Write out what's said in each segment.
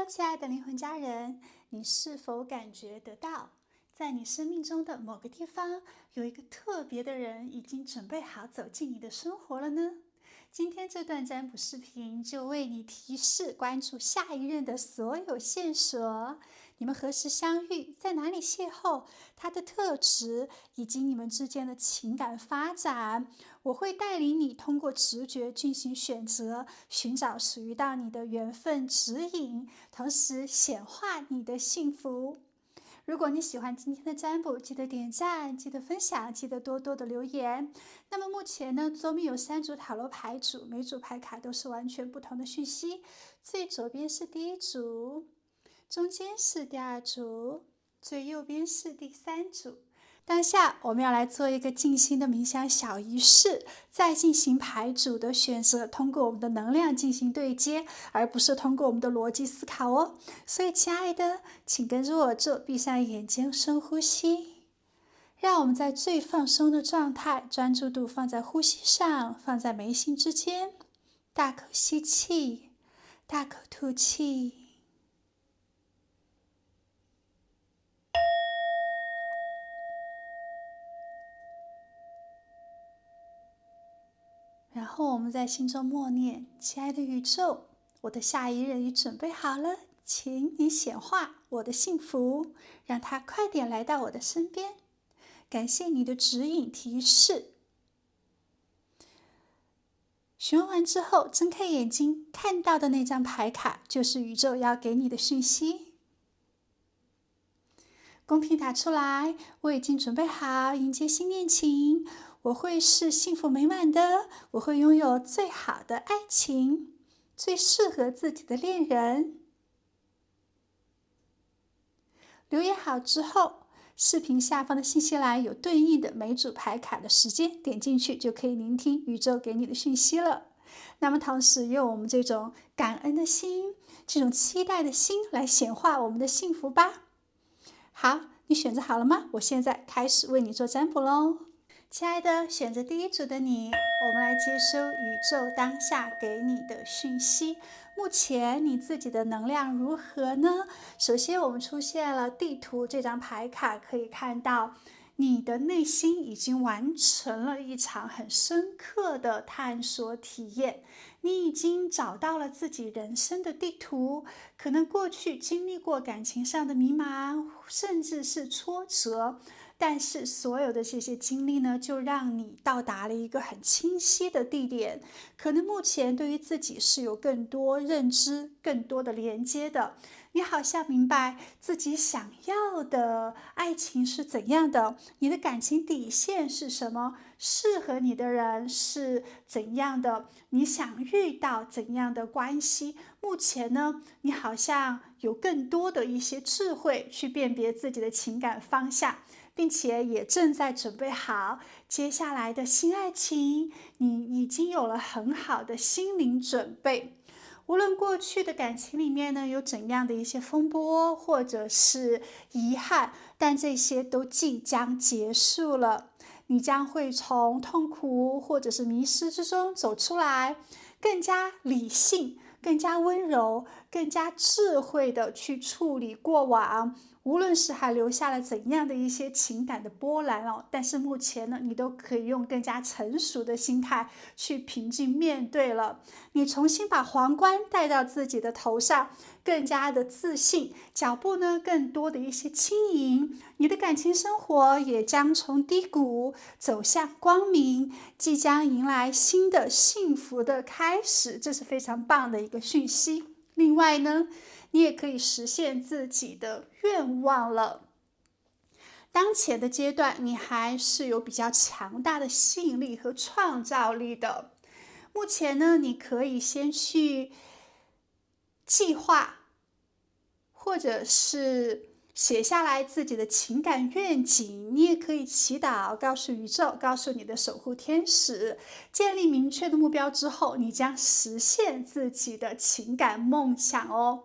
Hello，亲爱的灵魂家人，你是否感觉得到，在你生命中的某个地方，有一个特别的人已经准备好走进你的生活了呢？今天这段占卜视频就为你提示关注下一任的所有线索。你们何时相遇，在哪里邂逅，他的特质以及你们之间的情感发展，我会带领你通过直觉进行选择，寻找属于到你的缘分指引，同时显化你的幸福。如果你喜欢今天的占卜，记得点赞，记得分享，记得多多的留言。那么目前呢，桌面有3组塔罗牌组，每组牌卡都是完全不同的讯息。最左边是第1组，中间是第2组，最右边是第3组。当下我们要来做一个静心的冥想小仪式，再进行牌组的选择，通过我们的能量进行对接，而不是通过我们的逻辑思考哦。所以亲爱的，请跟着我做，闭上眼睛，深呼吸，让我们在最放松的状态，专注度放在呼吸上，放在眉心之间，大口吸气，大口吐气。然后我们在心中默念：亲爱的宇宙，我的下一任已准备好了，请你显化我的幸福，让他快点来到我的身边。感谢你的指引提示。询问完之后，睁开眼睛，看到的那张牌卡就是宇宙要给你的讯息。公屏打出来，我已经准备好迎接新恋情，我会是幸福美满的，我会拥有最好的爱情，最适合自己的恋人。留言好之后，视频下方的信息栏有对应的每组牌卡的时间，点进去就可以聆听宇宙给你的讯息了。那么同时用我们这种感恩的心，这种期待的心来显化我们的幸福吧。好，你选择好了吗？我现在开始为你做占卜喽。亲爱的，选择第1组的你，我们来接收宇宙当下给你的讯息。目前你自己的能量如何呢？首先我们出现了地图这张牌卡，可以看到你的内心已经完成了一场很深刻的探索体验，你已经找到了自己人生的地图，可能过去经历过感情上的迷茫，甚至是挫折，但是所有的这些经历呢，就让你到达了一个很清晰的地点，可能目前对于自己是有更多认知、更多的连接的。你好像明白自己想要的爱情是怎样的，你的感情底线是什么，适合你的人是怎样的，你想遇到怎样的关系。目前呢，你好像有更多的一些智慧去辨别自己的情感方向，并且也正在准备好接下来的新爱情，你已经有了很好的心灵准备。无论过去的感情里面呢有怎样的一些风波或者是遗憾，但这些都即将结束了。你将会从痛苦或者是迷失之中走出来，更加理性，更加温柔，更加智慧的去处理过往，无论是还留下了怎样的一些情感的波澜哦，但是目前呢，你都可以用更加成熟的心态去平静面对了。你重新把皇冠戴到自己的头上，更加的自信，脚步呢更多的一些轻盈，你的感情生活也将从低谷走向光明，即将迎来新的幸福的开始，这是非常棒的一个讯息。另外呢，你也可以实现自己的愿望了。当前的阶段，你还是有比较强大的吸引力和创造力的。目前呢，你可以先去计划，或者是写下来自己的情感愿景，你也可以祈祷，告诉宇宙，告诉你的守护天使，建立明确的目标之后，你将实现自己的情感梦想哦。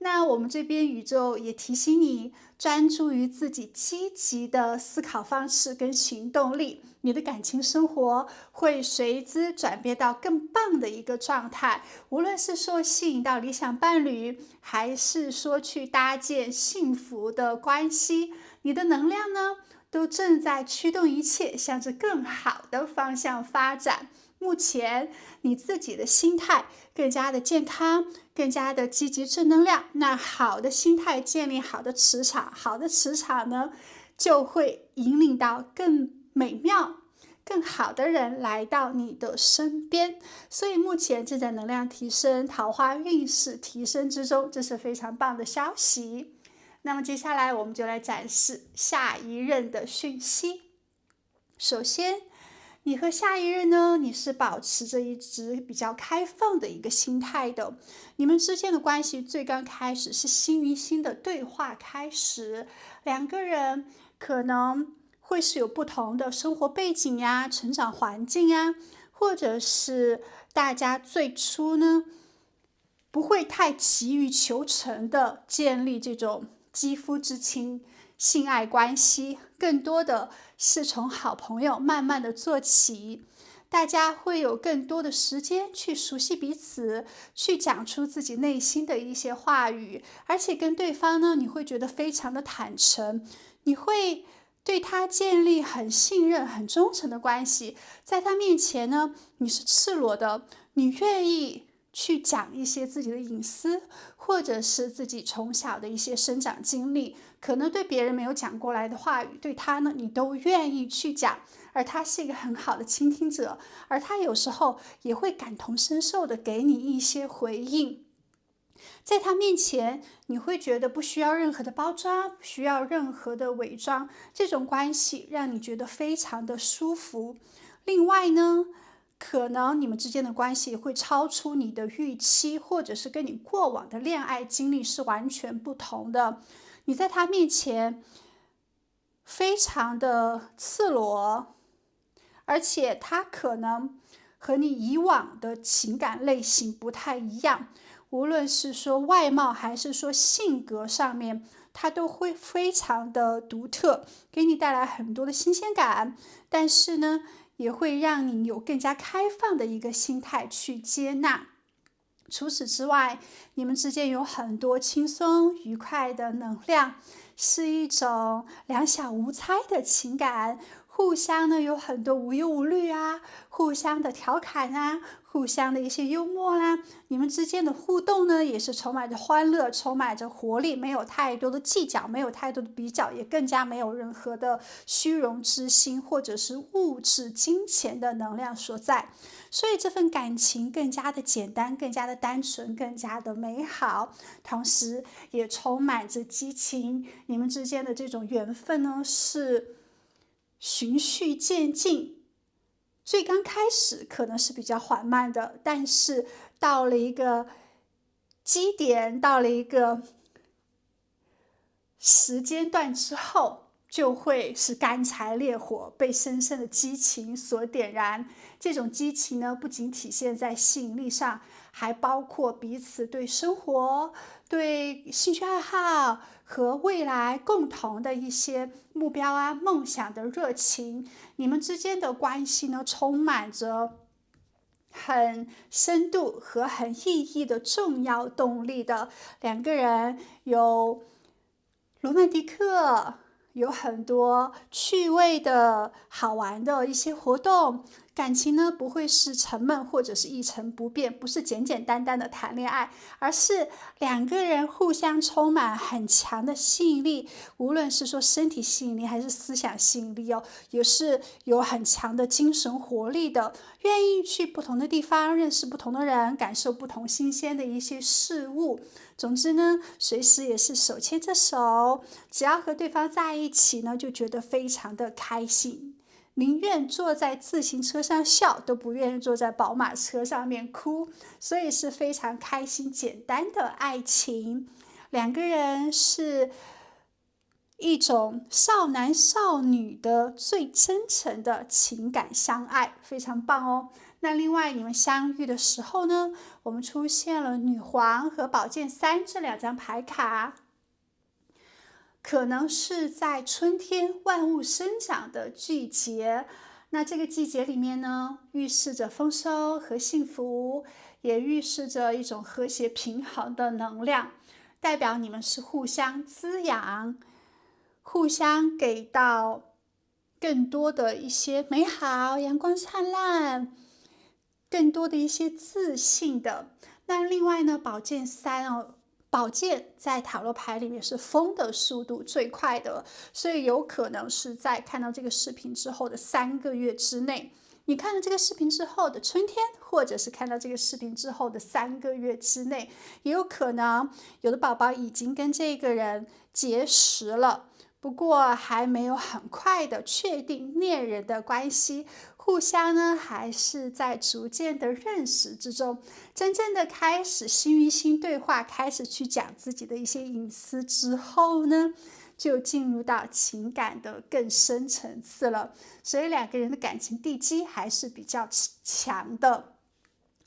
那我们这边宇宙也提醒你，专注于自己积极的思考方式跟行动力，你的感情生活会随之转变到更棒的一个状态。无论是说吸引到理想伴侣，还是说去搭建幸福的关系，你的能量呢，都正在驱动一切向着更好的方向发展。目前你自己的心态更加的健康，更加的积极正能量，那好的心态建立好的磁场，好的磁场呢，就会引领到更美妙更好的人来到你的身边。所以目前正在能量提升，桃花运势提升之中，这是非常棒的消息。那么接下来我们就来展示下一任的讯息。首先，你和下一任呢，你是保持着一直比较开放的一个心态的。你们之间的关系最刚开始是心与心的对话开始，两个人可能会是有不同的生活背景呀、成长环境呀，或者是大家最初呢不会太急于求成的建立这种肌肤之亲、性爱关系，更多的是从好朋友慢慢的做起。大家会有更多的时间去熟悉彼此，去讲出自己内心的一些话语，而且跟对方呢，你会觉得非常的坦诚，你会对他建立很信任、很忠诚的关系。在他面前呢，你是赤裸的，你愿意去讲一些自己的隐私，或者是自己从小的一些生长经历，可能对别人没有讲过来的话语，对他呢，你都愿意去讲。而他是一个很好的倾听者，而他有时候也会感同身受的给你一些回应。在他面前，你会觉得不需要任何的包装，不需要任何的伪装，这种关系让你觉得非常的舒服。另外呢，可能你们之间的关系会超出你的预期，或者是跟你过往的恋爱经历是完全不同的。你在他面前非常的赤裸，而且他可能和你以往的情感类型不太一样，无论是说外貌还是说性格上面，他都会非常的独特，给你带来很多的新鲜感。但是呢，也会让你有更加开放的一个心态去接纳。除此之外，你们之间有很多轻松愉快的能量，是一种两小无猜的情感，互相呢有很多无忧无虑啊，互相的调侃啊，互相的一些幽默啦，你们之间的互动呢也是充满着欢乐，充满着活力，没有太多的计较，没有太多的比较，也更加没有任何的虚荣之心或者是物质金钱的能量所在。所以这份感情更加的简单，更加的单纯，更加的美好，同时也充满着激情。你们之间的这种缘分呢，是循序渐进，最刚开始可能是比较缓慢的，但是到了一个基点，到了一个时间段之后，就会是干柴烈火，被深深的激情所点燃。这种激情呢，不仅体现在吸引力上，还包括彼此对生活、对兴趣爱好和未来共同的一些目标啊、梦想的热情。你们之间的关系呢，充满着很深度和很意义的重要动力的。两个人有罗曼蒂克，有很多趣味的好玩的一些活动，感情呢不会是沉闷或者是一成不变，不是简简单单的谈恋爱，而是两个人互相充满很强的吸引力，无论是说身体吸引力还是思想吸引力哦，也是有很强的精神活力的，愿意去不同的地方认识不同的人，感受不同新鲜的一些事物。总之呢，随时也是手牵着手，只要和对方在一起呢，就觉得非常的开心，宁愿坐在自行车上笑，都不愿意坐在宝马车上面哭，所以是非常开心简单的爱情。两个人是一种少男少女的最真诚的情感相爱，非常棒哦。那另外你们相遇的时候呢，我们出现了女皇和宝剑三这两张牌卡，可能是在春天万物生长的季节。那这个季节里面呢，预示着丰收和幸福，也预示着一种和谐平衡的能量，代表你们是互相滋养，互相给到更多的一些美好、阳光灿烂，更多的一些自信的。那另外呢，宝剑三宝剑在塔罗牌里面是风的速度最快的，所以有可能是在看到这个视频之后的3个月之内，你看了这个视频之后的春天，或者是看到这个视频之后的3个月之内，也有可能有的宝宝已经跟这个人结识了，不过还没有很快的确定恋人的关系，互相呢还是在逐渐的认识之中，真正的开始心与心对话，开始去讲自己的一些隐私之后呢，就进入到情感的更深层次了，所以2个人的感情地基还是比较强的。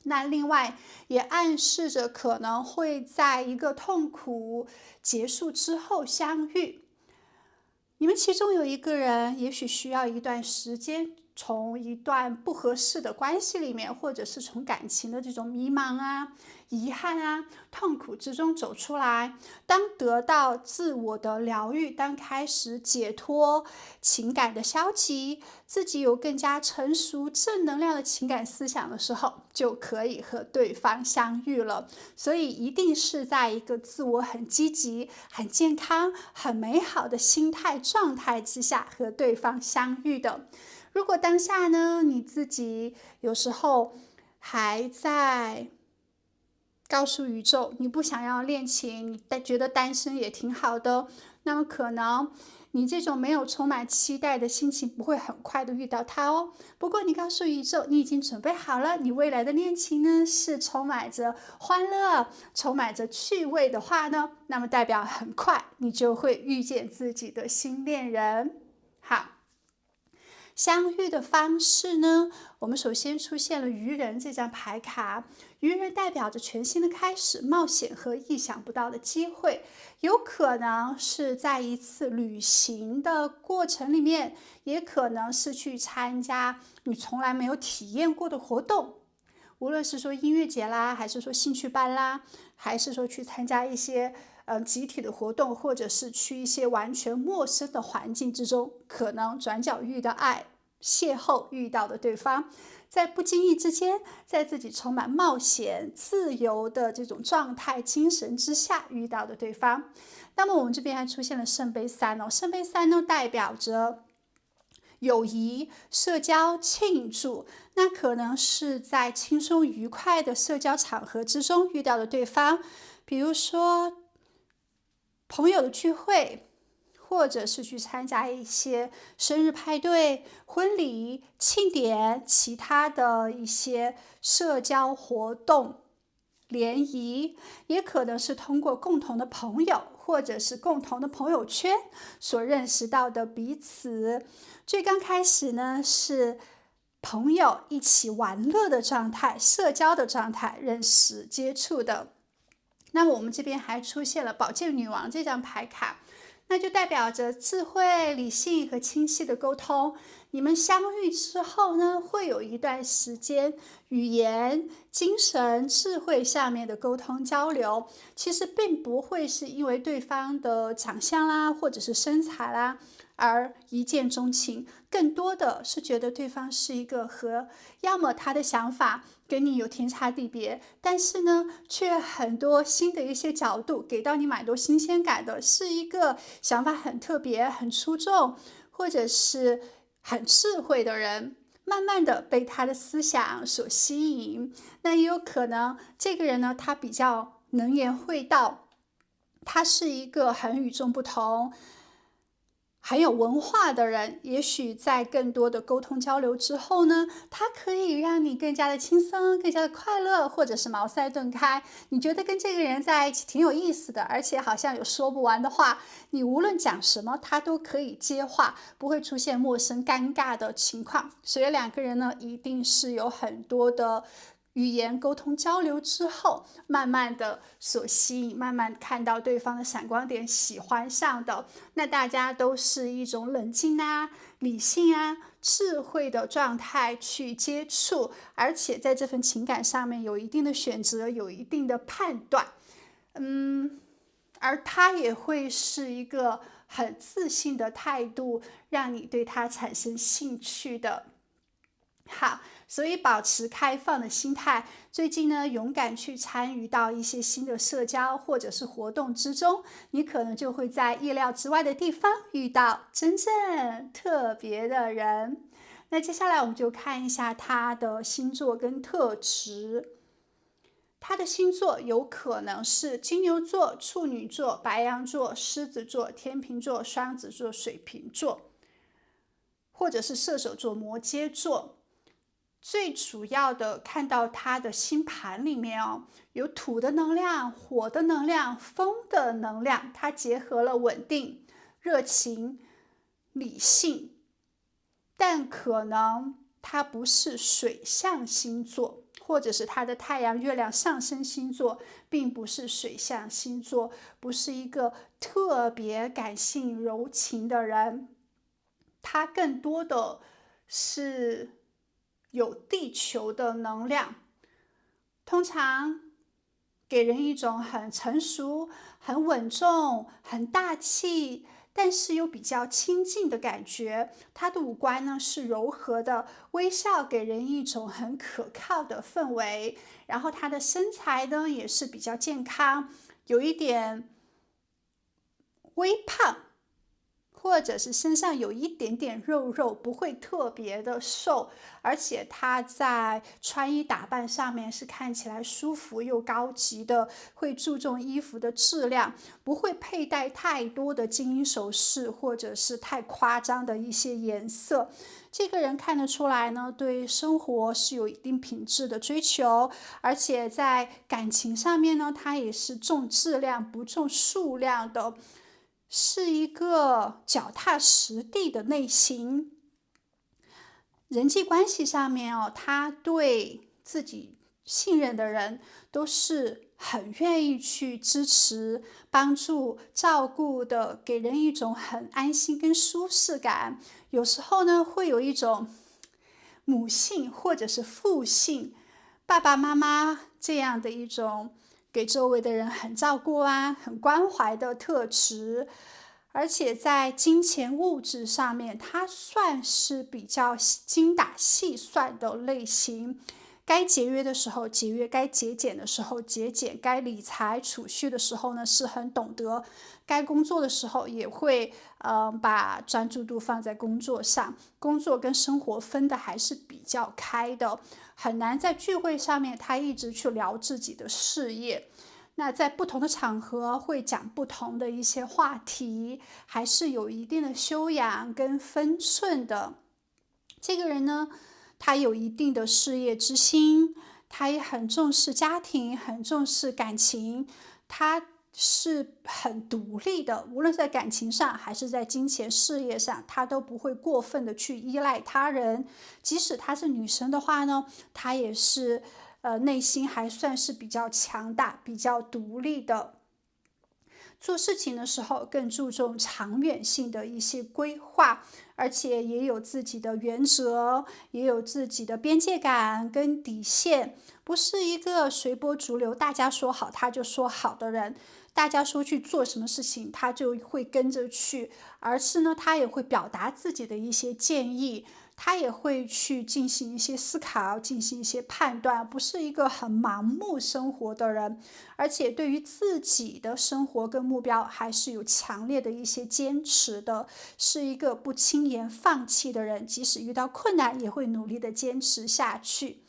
那另外也暗示着可能会在一个痛苦结束之后相遇，你们其中有一个人也许需要一段时间，从一段不合适的关系里面，或者是从感情的这种迷茫啊、遗憾啊、痛苦之中走出来。当得到自我的疗愈，当开始解脱情感的消极，自己有更加成熟正能量的情感思想的时候，就可以和对方相遇了。所以一定是在一个自我很积极、很健康、很美好的心态状态之下和对方相遇的。如果当下呢，你自己有时候还在告诉宇宙你不想要恋情，你觉得单身也挺好的，那么可能你这种没有充满期待的心情不会很快的遇到他哦。不过你告诉宇宙你已经准备好了，你未来的恋情呢是充满着欢乐、充满着趣味的话呢，那么代表很快你就会遇见自己的新恋人。好，相遇的方式呢，我们首先出现了愚人这张牌卡，愚人代表着全新的开始、冒险和意想不到的机会，有可能是在一次旅行的过程里面，也可能是去参加你从来没有体验过的活动，无论是说音乐节啦，还是说兴趣班啦，还是说去参加一些集体的活动，或者是去一些完全陌生的环境之中，可能转角遇到爱，邂逅遇到的对方，在不经意之间，在自己充满冒险、自由的这种状态、精神之下遇到的对方。那么我们这边还出现了圣杯三哦，圣杯三呢代表着友谊、社交、庆祝，那可能是在轻松愉快的社交场合之中遇到的对方，比如说朋友的聚会，或者是去参加一些生日派对、婚礼、庆典，其他的一些社交活动、联谊，也可能是通过共同的朋友或者是共同的朋友圈所认识到的彼此。最刚开始呢，是朋友一起玩乐的状态、社交的状态认识接触的。那我们这边还出现了宝剑女王这张牌卡，那就代表着智慧、理性和清晰的沟通。你们相遇之后呢，会有一段时间语言、精神、智慧上面的沟通交流，其实并不会是因为对方的长相啦，或者是身材啦而一见钟情，更多的是觉得对方是一个要么他的想法跟你有天差地别，但是呢，却很多新的一些角度给到你蛮多新鲜感的，是一个想法很特别、很出众，或者是很智慧的人，慢慢的被他的思想所吸引。那也有可能这个人呢，他比较能言会道，他是一个很与众不同，很有文化的人，也许在更多的沟通交流之后呢，他可以让你更加的轻松，更加的快乐，或者是茅塞顿开。你觉得跟这个人在一起挺有意思的，而且好像有说不完的话，你无论讲什么，他都可以接话，不会出现陌生尴尬的情况。所以两个人呢，一定是有很多的语言沟通交流之后，慢慢的所吸引，慢慢看到对方的闪光点，喜欢上的，那大家都是一种冷静啊、理性啊、智慧的状态去接触，而且在这份情感上面有一定的选择，有一定的判断，而他也会是一个很自信的态度，让你对他产生兴趣的。好，所以保持开放的心态。最近呢，勇敢去参与到一些新的社交或者是活动之中，你可能就会在意料之外的地方遇到真正特别的人。那接下来我们就看一下他的星座跟特质。他的星座有可能是金牛座、处女座、白羊座、狮子座、天秤座、双子座、水瓶座，或者是射手座、摩羯座。最主要的看到他的星盘里面有土的能量、火的能量、风的能量，它结合了稳定、热情、理性，但可能它不是水象星座，或者是他的太阳、月亮上升星座并不是水象星座，不是一个特别感性柔情的人，他更多的是有地球的能量，通常给人一种很成熟、很稳重、很大气，但是又比较亲近的感觉。他的五官呢是柔和的，微笑给人一种很可靠的氛围。然后他的身材呢也是比较健康，有一点微胖，或者是身上有一点点肉肉，不会特别的瘦，而且他在穿衣打扮上面是看起来舒服又高级的，会注重衣服的质量，不会佩戴太多的金银首饰，或者是太夸张的一些颜色。这个人看得出来呢，对生活是有一定品质的追求，而且在感情上面呢，他也是重质量不重数量的，是一个脚踏实地的类型。人际关系上面他对自己信任的人都是很愿意去支持、帮助、照顾的，给人一种很安心跟舒适感。有时候呢，会有一种母性或者是父性，爸爸妈妈这样的一种给周围的人很照顾啊、很关怀的特质。而且在金钱物质上面，他算是比较精打细算的类型。该节约的时候节约，该节俭的时候节俭，该理财储蓄的时候呢是很懂得，该工作的时候也会把专注度放在工作上，工作跟生活分的还是比较开的，很难在聚会上面他一直去聊自己的事业。那在不同的场合会讲不同的一些话题，还是有一定的修养跟分寸的。这个人呢，他有一定的事业之心，他也很重视家庭，很重视感情，他是很独立的，无论在感情上还是在金钱事业上，他都不会过分的去依赖他人。即使她是女生的话呢，她也是内心还算是比较强大、比较独立的。做事情的时候更注重长远性的一些规划，而且也有自己的原则，也有自己的边界感跟底线，不是一个随波逐流，大家说好他就说好的人。大家说去做什么事情，他就会跟着去，而是呢，他也会表达自己的一些建议，他也会去进行一些思考，进行一些判断，不是一个很盲目生活的人，而且对于自己的生活跟目标还是有强烈的一些坚持的，是一个不轻言放弃的人，即使遇到困难也会努力的坚持下去。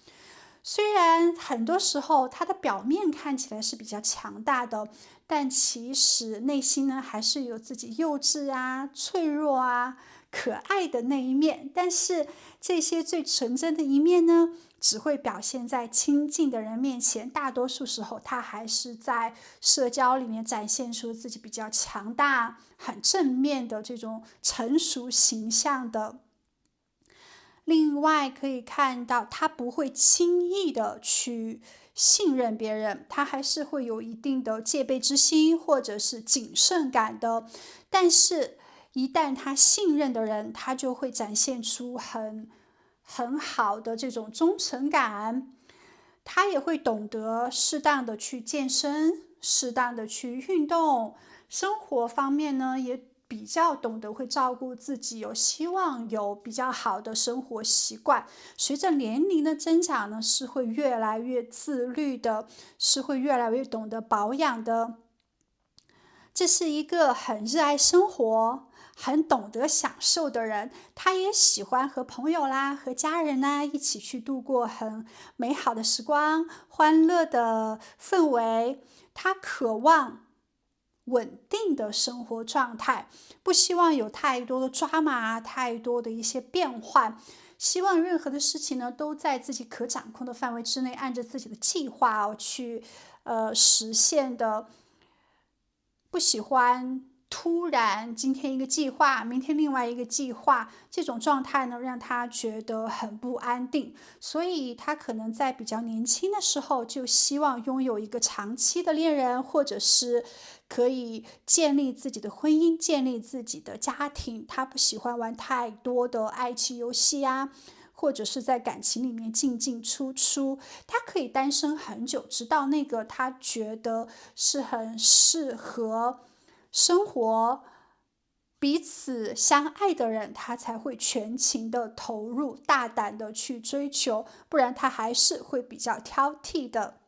虽然很多时候他的表面看起来是比较强大的，但其实内心呢还是有自己幼稚啊、脆弱啊、可爱的那一面。但是这些最纯真的一面呢，只会表现在亲近的人面前，大多数时候他还是在社交里面展现出自己比较强大、很正面的这种成熟形象的。另外可以看到，他不会轻易的去信任别人，他还是会有一定的戒备之心或者是谨慎感的。但是，一旦他信任的人，他就会展现出很好的这种忠诚感。他也会懂得适当的去健身，适当的去运动，生活方面呢也比较懂得会照顾自己，有希望有比较好的生活习惯。随着年龄的增长呢，是会越来越自律的，是会越来越懂得保养的。这是一个很热爱生活、很懂得享受的人。他也喜欢和朋友啦、和家人啦一起去度过很美好的时光、欢乐的氛围。他渴望稳定的生活状态，不希望有太多的抓马、太多的一些变换。希望任何的事情呢，都在自己可掌控的范围之内，按照自己的计划去实现的。不喜欢突然今天一个计划，明天另外一个计划，这种状态呢，让他觉得很不安定。所以他可能在比较年轻的时候，就希望拥有一个长期的恋人，或者是可以建立自己的婚姻，建立自己的家庭。他不喜欢玩太多的爱情游戏呀，或者是在感情里面进进出出。他可以单身很久，直到那个他觉得是很适合生活、彼此相爱的人，他才会全情的投入，大胆的去追求，不然他还是会比较挑剔的。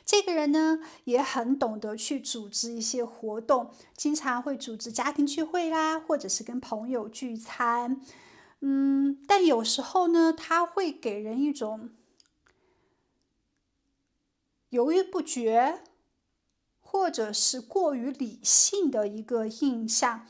这个人呢，也很懂得去组织一些活动，经常会组织家庭聚会啦，或者是跟朋友聚餐。但有时候呢，他会给人一种犹豫不决，或者是过于理性的一个印象。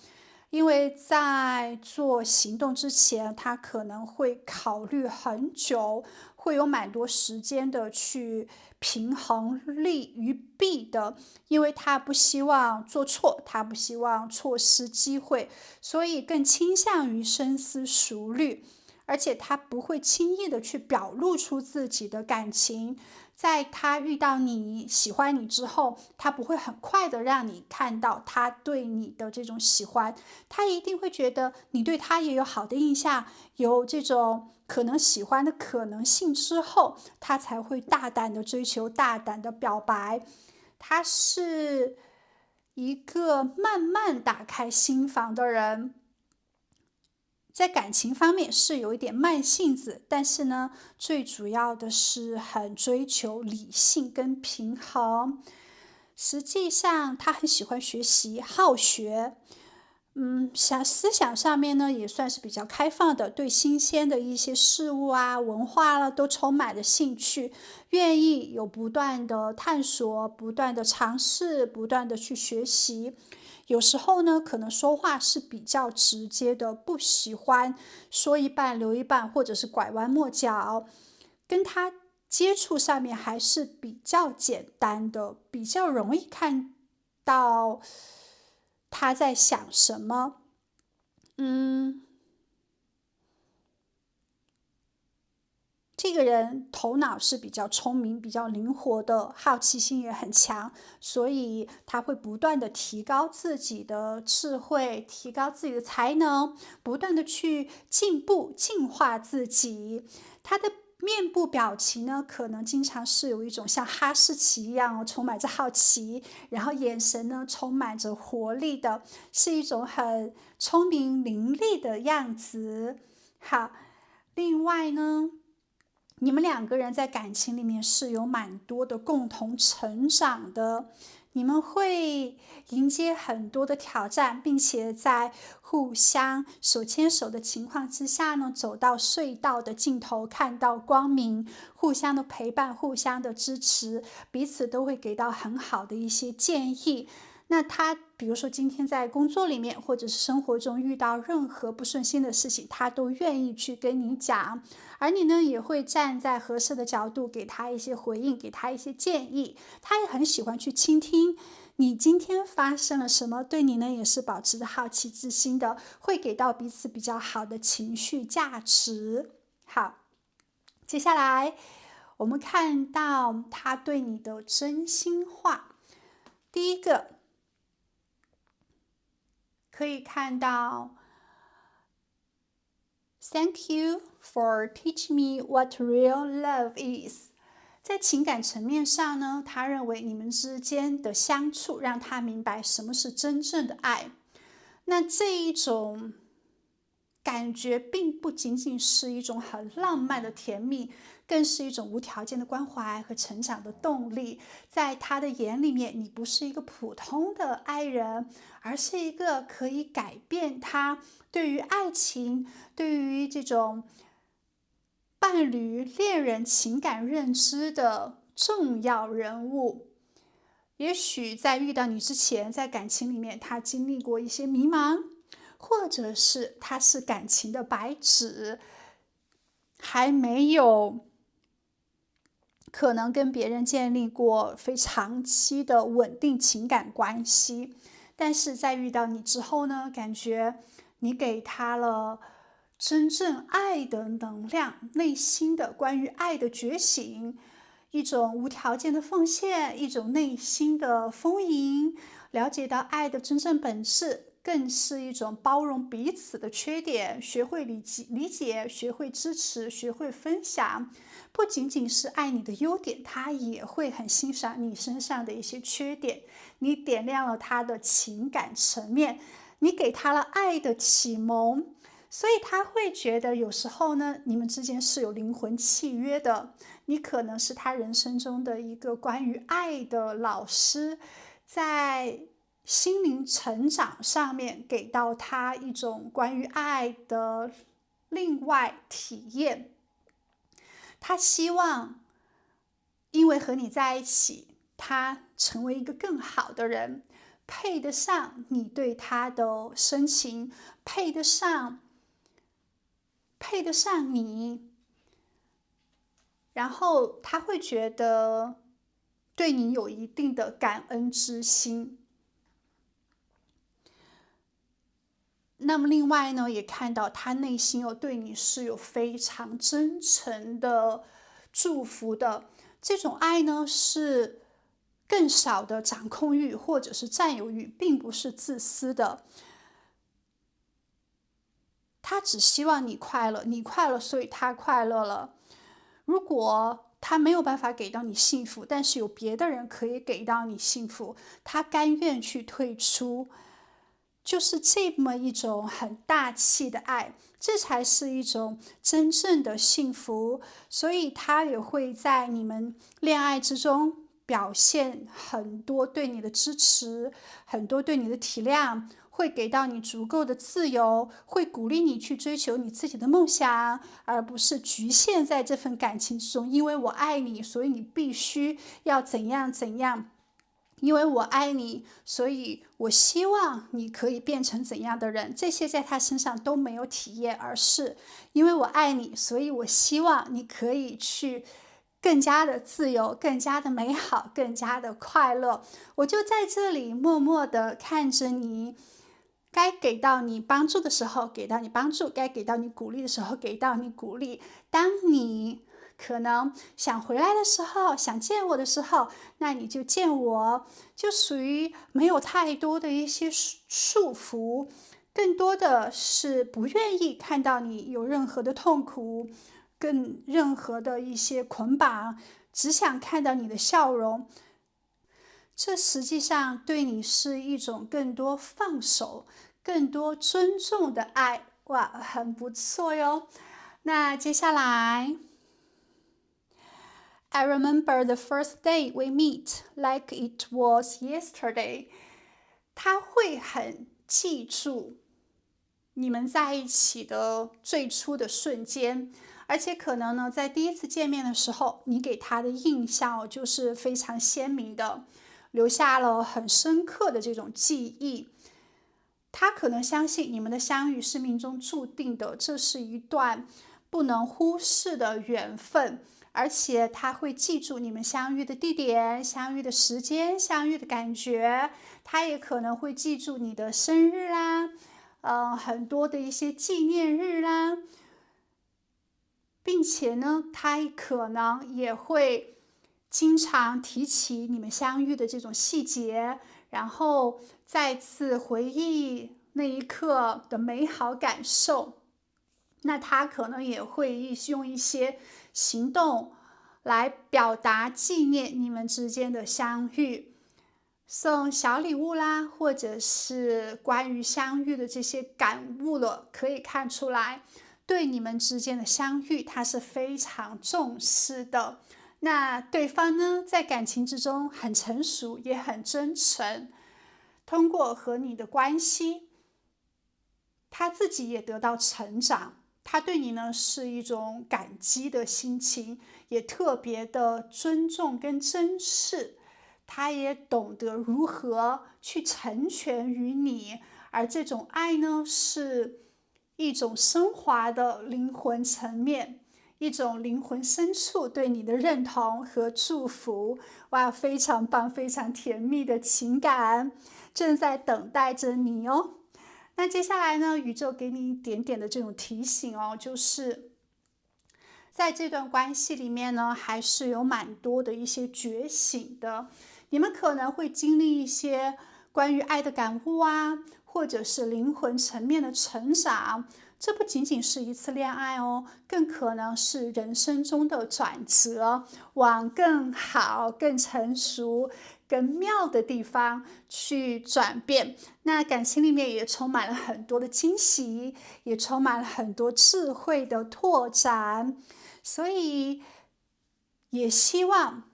因为在做行动之前，他可能会考虑很久，会有蛮多时间的去平衡利与弊的，因为他不希望做错，他不希望错失机会，所以更倾向于深思熟虑。而且他不会轻易的去表露出自己的感情，在他遇到你喜欢你之后，他不会很快的让你看到他对你的这种喜欢，他一定会觉得你对他也有好的印象，有这种可能喜欢的可能性之后，他才会大胆的追求，大胆的表白。他是一个慢慢打开心房的人。在感情方面是有一点慢性子，但是呢，最主要的是很追求理性跟平衡。实际上，他很喜欢学习，好学。思想上面呢，也算是比较开放的，对新鲜的一些事物啊、文化了都充满了兴趣，愿意有不断的探索、不断的尝试、不断的去学习。有时候呢，可能说话是比较直接的，不喜欢说一半留一半，或者是拐弯抹角。跟他接触上面还是比较简单的，比较容易看到他在想什么。嗯，这个人头脑是比较聪明、比较灵活的，好奇心也很强，所以他会不断的提高自己的智慧，提高自己的才能，不断的去进步、进化自己。他的面部表情呢，可能经常是有一种像哈士奇一样充满着好奇，然后眼神呢充满着活力的，是一种很聪明伶俐的样子。好，另外呢。你们两个人在感情里面是有蛮多的共同成长的，你们会迎接很多的挑战，并且在互相手牵手的情况之下呢，走到隧道的尽头，看到光明，互相的陪伴，互相的支持，彼此都会给到很好的一些建议。那他比如说今天在工作里面或者是生活中遇到任何不顺心的事情，他都愿意去跟你讲，而你呢也会站在合适的角度给他一些回应，给他一些建议。他也很喜欢去倾听你今天发生了什么，对你呢也是保持着好奇之心的，会给到彼此比较好的情绪价值。好，接下来我们看到他对你的真心话。第一个可以看到 Thank you for teaching me what real love is。 在情感层面上呢，他认为你们之间的相处让他明白什么是真正的爱。那这一种感觉并不仅仅是一种很浪漫的甜蜜，更是一种无条件的关怀和成长的动力。在他的眼里面，你不是一个普通的爱人，而是一个可以改变他对于爱情，对于这种伴侣、恋人情感认知的重要人物。也许在遇到你之前，在感情里面他经历过一些迷茫，或者是他是感情的白纸，还没有可能跟别人建立过非常期的稳定情感关系。但是在遇到你之后呢，感觉你给他了真正爱的能量，内心的关于爱的觉醒，一种无条件的奉献，一种内心的丰盈，了解到爱的真正本质，更是一种包容彼此的缺点，学会理解，学会支持，学会分享。不仅仅是爱你的优点，他也会很欣赏你身上的一些缺点。你点亮了他的情感层面，你给他了爱的启蒙，所以他会觉得有时候呢，你们之间是有灵魂契约的。你可能是他人生中的一个关于爱的老师，在心灵成长上面给到他一种关于爱的另外体验。他希望因为和你在一起，他成为一个更好的人，配得上你对他的深情，配得上你，然后他会觉得对你有一定的感恩之心。那么另外呢，也看到他内心对你是有非常真诚的祝福的。这种爱呢，是更少的掌控欲或者是占有欲，并不是自私的。他只希望你快乐，你快乐，所以他快乐了。如果他没有办法给到你幸福，但是有别的人可以给到你幸福，他甘愿去退出。就是这么一种很大气的爱，这才是一种真正的幸福。所以他也会在你们恋爱之中表现很多对你的支持，很多对你的体谅，会给到你足够的自由，会鼓励你去追求你自己的梦想，而不是局限在这份感情之中。因为我爱你，所以你必须要怎样怎样。因为我爱你，所以我希望你可以变成怎样的人，这些在他身上都没有体验，而是因为我爱你，所以我希望你可以去更加的自由，更加的美好，更加的快乐。我就在这里默默的看着你，该给到你帮助的时候给到你帮助，该给到你鼓励的时候给到你鼓励。当你可能想回来的时候，想见我的时候，那你就见我，就属于没有太多的一些束缚，更多的是不愿意看到你有任何的痛苦，更任何的一些捆绑，只想看到你的笑容。这实际上对你是一种更多放手、更多尊重的爱。哇，很不错哟。那接下来 I remember the first day we meet like it was yesterday. 他会很记住你们在一起的最初的瞬间，而且可能呢，在第一次见面的时候，你给他的印象就是非常鲜明的，留下了很深刻的这种记忆。他可能相信你们的相遇是命中注定的，这是一段不能忽视的缘分，而且他会记住你们相遇的地点、相遇的时间、相遇的感觉，他也可能会记住你的生日啦，很多的一些纪念日啦，并且呢，他可能也会经常提起你们相遇的这种细节，然后再次回忆那一刻的美好感受。那他可能也会用一些行动来表达纪念你们之间的相遇，送小礼物啦，或者是关于相遇的这些感悟了，可以看出来对你们之间的相遇他是非常重视的。那对方呢，在感情之中很成熟，也很真诚，通过和你的关系，他自己也得到成长，他对你呢是一种感激的心情，也特别的尊重跟珍视，他也懂得如何去成全于你，而这种爱呢，是一种升华的灵魂层面，一种灵魂深处对你的认同和祝福。哇，非常棒，非常甜蜜的情感正在等待着你哦。那接下来呢，宇宙给你一点点的这种提醒哦，就是在这段关系里面呢，还是有蛮多的一些觉醒的。你们可能会经历一些关于爱的感悟啊，或者是灵魂层面的成长。这不仅仅是一次恋爱哦，更可能是人生中的转折，往更好、更成熟、更妙的地方去转变。那感情里面也充满了很多的惊喜，也充满了很多智慧的拓展，所以也希望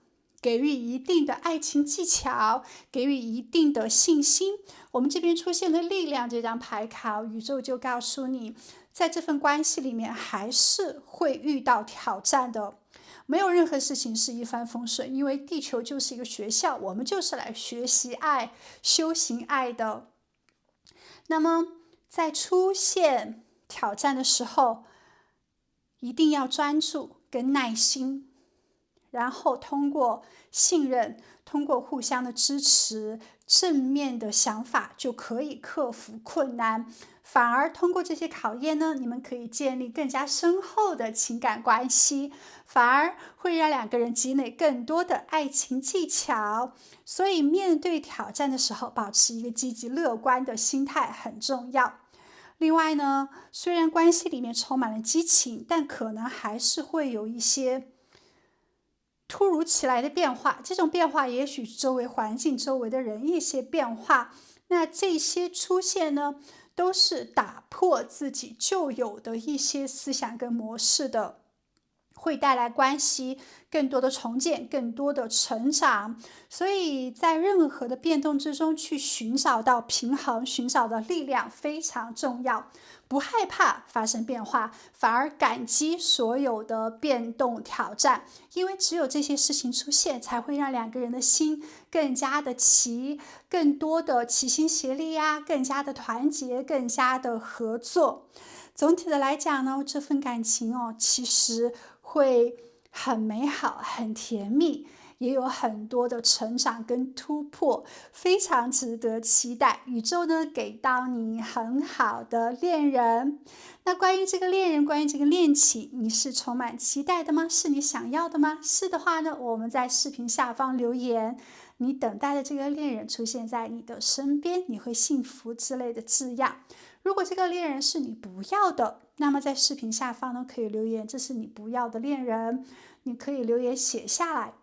给予一定的爱情技巧，给予一定的信心。我们这边出现了力量这张牌卡，宇宙就告诉你，在这份关系里面还是会遇到挑战的，没有任何事情是一帆风顺，因为地球就是一个学校，我们就是来学习爱、修行爱的。那么在出现挑战的时候，一定要专注跟耐心，然后通过信任，通过互相的支持，正面的想法就可以克服困难。反而通过这些考验呢，你们可以建立更加深厚的情感关系，反而会让两个人积累更多的爱情技巧。所以面对挑战的时候，保持一个积极乐观的心态很重要。另外呢，虽然关系里面充满了激情，但可能还是会有一些突如其来的变化，这种变化也许周围环境、周围的人一些变化，那这些出现呢，都是打破自己旧有的一些思想跟模式的，会带来关系更多的重建，更多的成长。所以在任何的变动之中去寻找到平衡，寻找到力量非常重要。不害怕发生变化，反而感激所有的变动挑战，因为只有这些事情出现，才会让两个人的心更加的齐，更多的齐心协力呀，更加的团结，更加的合作。总体的来讲呢，这份感情哦，其实会很美好，很甜蜜，也有很多的成长跟突破，非常值得期待。宇宙呢，给到你很好的恋人。那关于这个恋人，关于这个恋情，你是充满期待的吗？是你想要的吗？是的话呢，我们在视频下方留言，你等待的这个恋人出现在你的身边，你会幸福之类的字样。如果这个恋人是你不要的，那么在视频下方呢，可以留言这是你不要的恋人，你可以留言写下来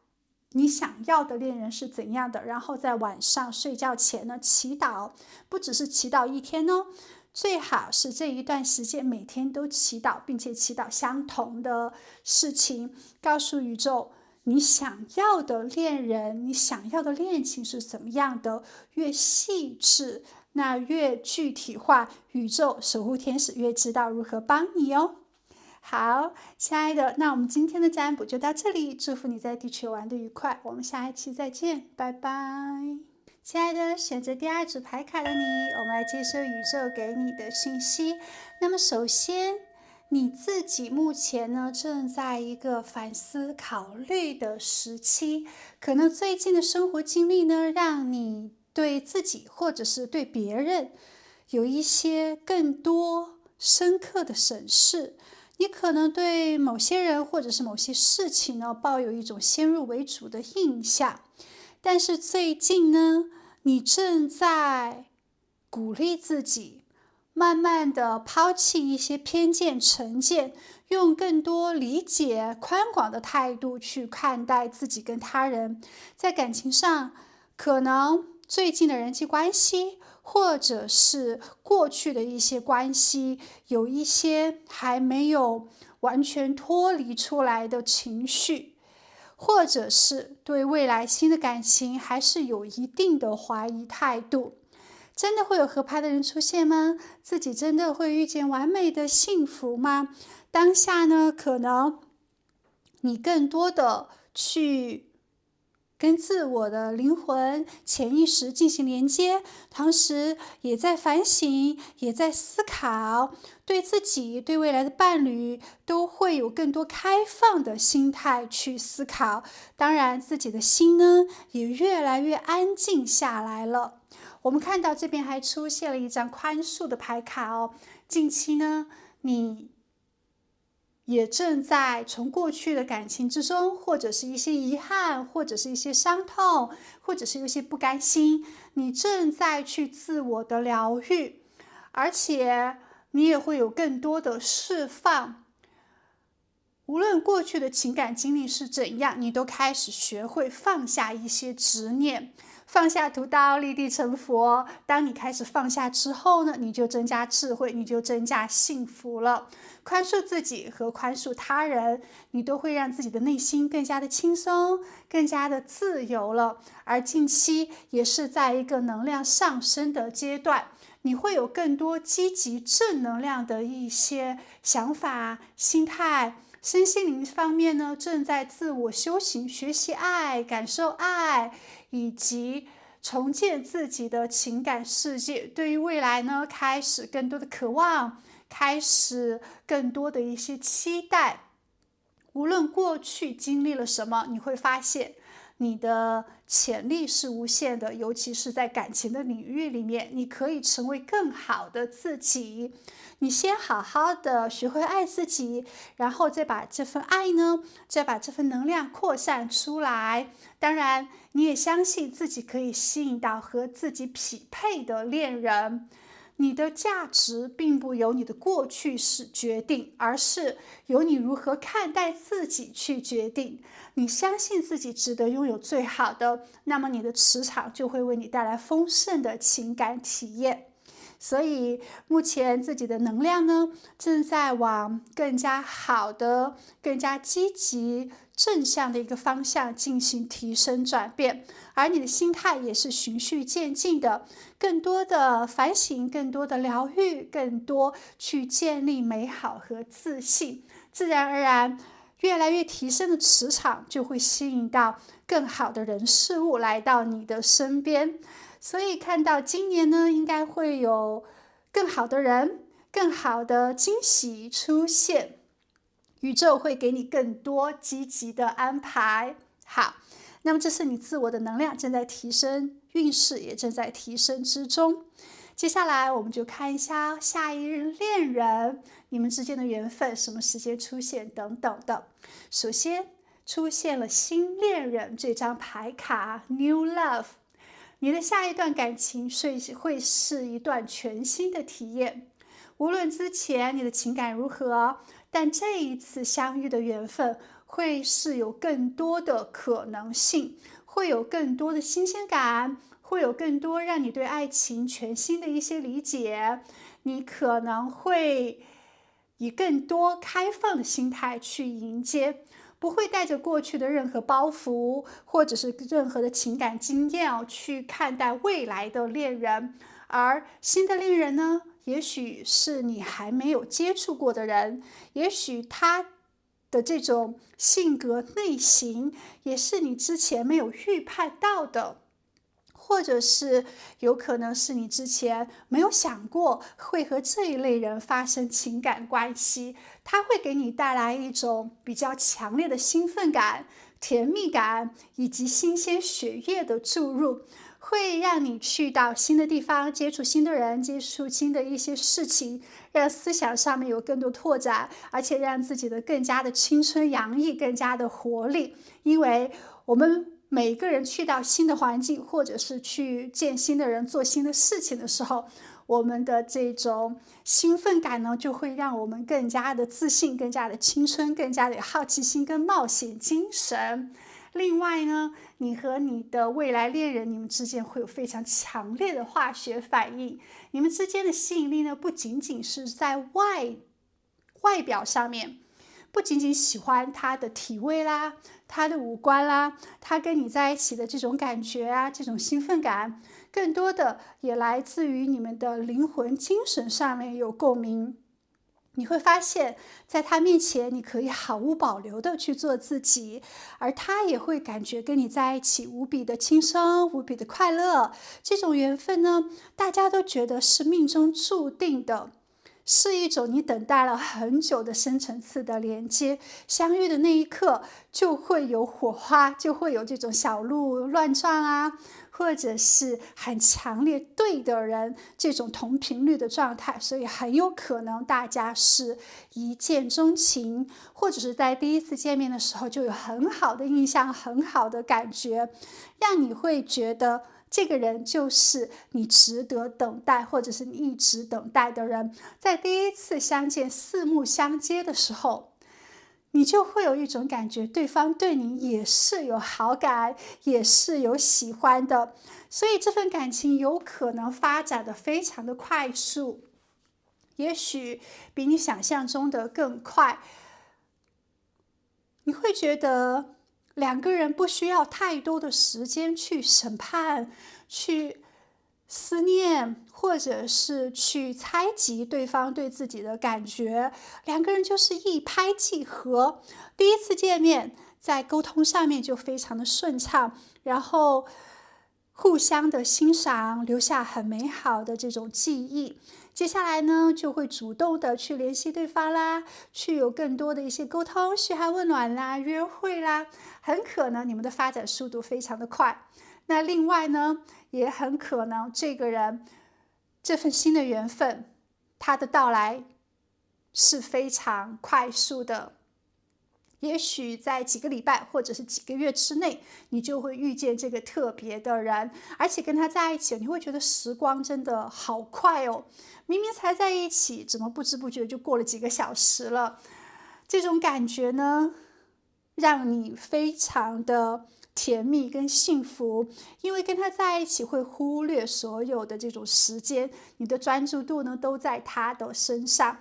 你想要的恋人是怎样的，然后在晚上睡觉前呢祈祷，不只是祈祷一天哦，最好是这一段时间每天都祈祷，并且祈祷相同的事情，告诉宇宙你想要的恋人，你想要的恋情是怎么样的，越细致，那越具体化，宇宙守护天使越知道如何帮你哦。好，亲爱的，那我们今天的占卜就到这里，祝福你在地球玩得愉快，我们下一期再见，拜拜。亲爱的，选择第2组牌卡的你，我们来接收宇宙给你的讯息。那么首先，你自己目前呢正在一个反思考虑的时期，可能最近的生活经历呢，让你对自己或者是对别人有一些更多深刻的审视。你可能对某些人或者是某些事情呢，抱有一种先入为主的印象，但是最近呢，你正在鼓励自己，慢慢的抛弃一些偏见、成见，用更多理解、宽广的态度去看待自己跟他人。在感情上，可能最近的人际关系，或者是过去的一些关系，有一些还没有完全脱离出来的情绪，或者是对未来新的感情还是有一定的怀疑态度。真的会有合拍的人出现吗？自己真的会遇见完美的幸福吗？当下呢，可能你更多的去跟自我的灵魂、潜意识进行连接，同时也在反省，也在思考，对自己、对未来的伴侣都会有更多开放的心态去思考。当然，自己的心呢，也越来越安静下来了。我们看到这边还出现了一张宽恕的牌卡哦。近期呢，你也正在从过去的感情之中，或者是一些遗憾，或者是一些伤痛，或者是有些不甘心，你正在去自我的疗愈，而且你也会有更多的释放。无论过去的情感经历是怎样，你都开始学会放下一些执念，放下屠刀，立地成佛。当你开始放下之后呢，你就增加智慧，你就增加幸福了。宽恕自己和宽恕他人，你都会让自己的内心更加的轻松，更加的自由了。而近期也是在一个能量上升的阶段，你会有更多积极正能量的一些想法、心态。身心灵方面呢，正在自我修行，学习爱，感受爱，以及重建自己的情感世界。对于未来呢，开始更多的渴望，开始更多的一些期待。无论过去经历了什么，你会发现你的潜力是无限的，尤其是在感情的领域里面，你可以成为更好的自己。你先好好的学会爱自己，然后再把这份爱呢，再把这份能量扩散出来。当然，你也相信自己可以吸引到和自己匹配的恋人。你的价值并不由你的过去式决定，而是由你如何看待自己去决定。你相信自己值得拥有最好的，那么你的磁场就会为你带来丰盛的情感体验。所以目前自己的能量呢，正在往更加好的、更加积极、正向的一个方向进行提升转变，而你的心态也是循序渐进的，更多的反省，更多的疗愈，更多去建立美好和自信，自然而然越来越提升的磁场就会吸引到更好的人事物来到你的身边。所以看到今年呢，应该会有更好的人、更好的惊喜出现，宇宙会给你更多积极的安排。好，那么这是你自我的能量正在提升，运势也正在提升之中。接下来我们就看一下下一任恋人，你们之间的缘分什么时间出现等等的。首先出现了新恋人这张牌卡 New Love，你的下一段感情会是一段全新的体验。无论之前你的情感如何，但这一次相遇的缘分会是有更多的可能性，会有更多的新鲜感，会有更多让你对爱情全新的一些理解。你可能会以更多开放的心态去迎接。不会带着过去的任何包袱，或者是任何的情感经验去看待未来的恋人。而新的恋人呢，也许是你还没有接触过的人，也许他的这种性格类型也是你之前没有预判到的，或者是有可能是你之前没有想过会和这一类人发生情感关系，它会给你带来一种比较强烈的兴奋感、甜蜜感以及新鲜血液的注入，会让你去到新的地方，接触新的人，接触新的一些事情，让思想上面有更多拓展，而且让自己的更加的青春洋溢，更加的活力。因为我们每个人去到新的环境，或者是去见新的人，做新的事情的时候，我们的这种兴奋感呢，就会让我们更加的自信，更加的青春，更加的有好奇心跟冒险精神。另外呢，你和你的未来恋人，你们之间会有非常强烈的化学反应。你们之间的吸引力呢，不仅仅是在外表上面，不仅仅喜欢他的体味啦，他的五官啦，他跟你在一起的这种感觉啊，这种兴奋感，更多的也来自于你们的灵魂、精神上面有共鸣。你会发现在他面前你可以毫无保留的去做自己，而他也会感觉跟你在一起无比的轻松，无比的快乐。这种缘分呢，大家都觉得是命中注定的，是一种你等待了很久的深层次的连接，相遇的那一刻就会有火花，就会有这种小鹿乱撞啊，或者是很强烈对的人这种同频率的状态，所以很有可能大家是一见钟情，或者是在第一次见面的时候就有很好的印象，很好的感觉，让你会觉得这个人就是你值得等待，或者是你一直等待的人。在第一次相见、四目相接的时候，你就会有一种感觉，对方对你也是有好感，也是有喜欢的，所以这份感情有可能发展的非常的快速，也许比你想象中的更快。你会觉得两个人不需要太多的时间去审判，去思念，或者是去猜忌对方对自己的感觉，两个人就是一拍即合。第一次见面，在沟通上面就非常的顺畅，然后互相的欣赏，留下很美好的这种记忆。接下来呢，就会主动的去联系对方啦，去有更多的一些沟通，嘘寒问暖啦，约会啦，很可能你们的发展速度非常的快。那另外呢，也很可能这个人这份新的缘分，他的到来是非常快速的。也许在几个礼拜或者是几个月之内，你就会遇见这个特别的人，而且跟他在一起，你会觉得时光真的好快哦。明明才在一起，怎么不知不觉就过了几个小时了？这种感觉呢，让你非常的甜蜜跟幸福，因为跟他在一起会忽略所有的这种时间，你的专注度呢都在他的身上。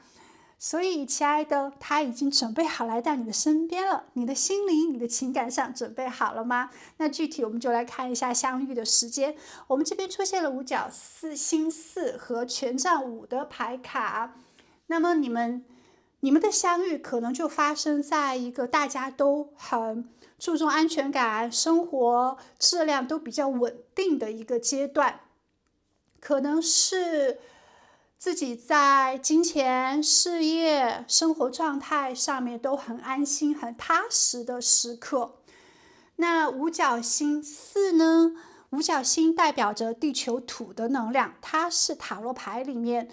所以，亲爱的，他已经准备好来到你的身边了。你的心灵、你的情感上准备好了吗？那具体我们就来看一下相遇的时间。我们这边出现了五角四、星四和权杖五的牌卡。那么你们的相遇可能就发生在一个大家都很注重安全感、生活质量都比较稳定的一个阶段，可能是自己在金钱、事业、生活状态上面都很安心、很踏实的时刻。那五角星四呢？五角星代表着地球土的能量，它是塔罗牌里面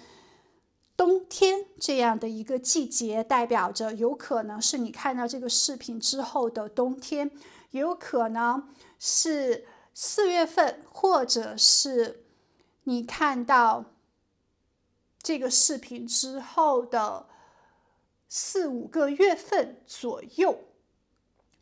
冬天这样的一个季节，代表着有可能是你看到这个视频之后的冬天，也有可能是4月份，或者是你看到这个视频之后的4、5个月份左右。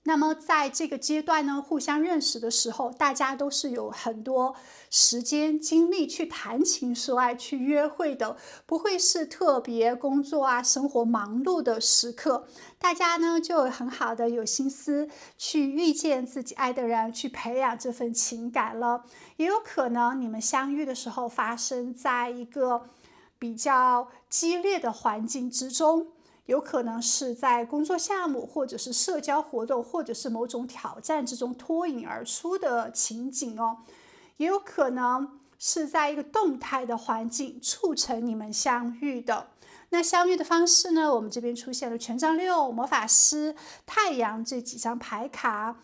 那么在这个阶段呢，互相认识的时候，大家都是有很多时间精力去谈情说爱、去约会的，不会是特别工作啊、生活忙碌的时刻。大家呢就很好的有心思去遇见自己爱的人，去培养这份情感了。也有可能你们相遇的时候发生在一个比较激烈的环境之中。有可能是在工作项目，或者是社交活动，或者是某种挑战之中脱颖而出的情景哦。也有可能是在一个动态的环境促成你们相遇的。那相遇的方式呢？我们这边出现了权杖六、魔法师、太阳这几张牌卡。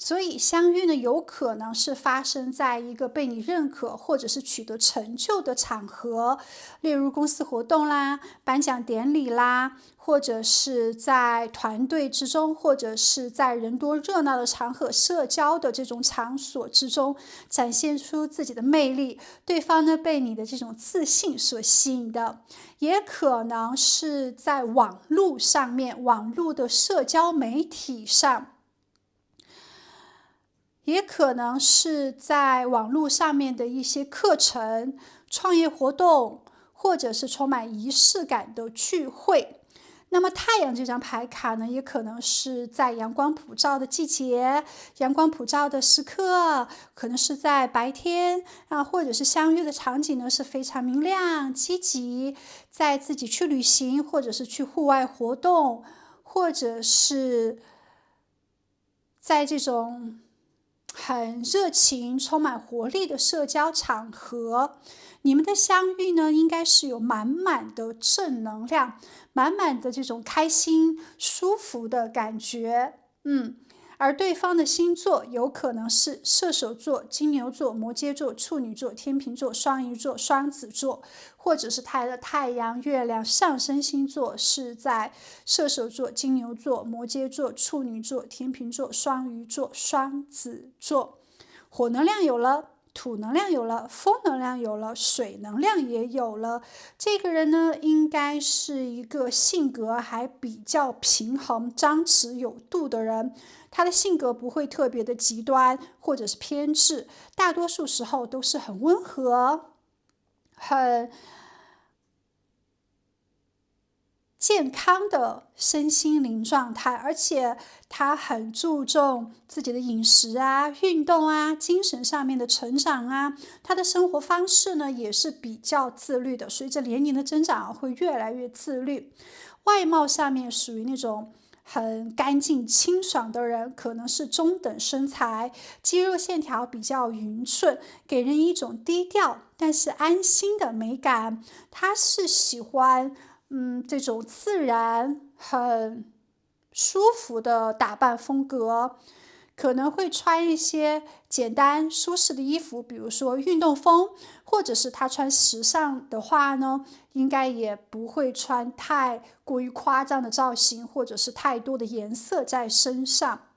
所以相遇呢，有可能是发生在一个被你认可或者是取得成就的场合，例如公司活动啦、颁奖典礼啦，或者是在团队之中，或者是在人多热闹的场合、社交的这种场所之中，展现出自己的魅力。对方呢，被你的这种自信所吸引的，也可能是在网络上面，网络的社交媒体上。也可能是在网络上面的一些课程、创业活动，或者是充满仪式感的聚会。那么太阳这张牌卡呢，也可能是在阳光普照的季节、阳光普照的时刻，可能是在白天啊，或者是相遇的场景呢是非常明亮、积极，在自己去旅行，或者是去户外活动，或者是在这种很热情、充满活力的社交场合。你们的相遇呢，应该是有满满的正能量，满满的这种开心、舒服的感觉。而对方的星座有可能是射手座、金牛座、摩羯座、处女座、天秤座、双鱼座、双子座，或者是他的太阳、月亮、上升星座是在射手座、金牛座、摩羯座、处女座、天秤座、双鱼座、双子座。火能量有了，土能量有了，风能量有了，水能量也有了。这个人呢，应该是一个性格还比较平衡、张弛有度的人。他的性格不会特别的极端或者是偏执，大多数时候都是很温和、很健康的身心灵状态，而且他很注重自己的饮食啊、运动啊、精神上面的成长啊。他的生活方式呢，也是比较自律的，随着年龄的增长会越来越自律。外貌上面属于那种很干净清爽的人，可能是中等身材，肌肉线条比较匀称，给人一种低调但是安心的美感。他是喜欢这种自然很舒服的打扮风格，可能会穿一些简单舒适的衣服，比如说运动风，或者是他穿时尚的话呢，应该也不会穿太过于夸张的造型，或者是太多的颜色在身上，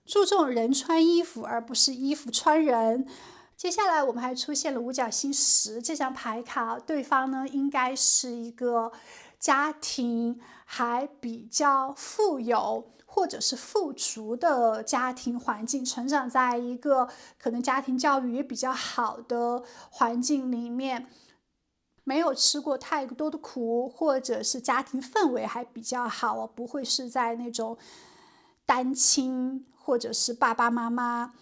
注重人穿衣服而不是衣服穿人。接下来我们还出现了五角星10这张牌卡，对方呢应该是一个家庭还比较富有或者是富足的家庭环境，成长在一个可能家庭教育也比较好的环境里面，没有吃过太多的苦，或者是家庭氛围还比较好，不会是在那种单亲或者是爸爸妈妈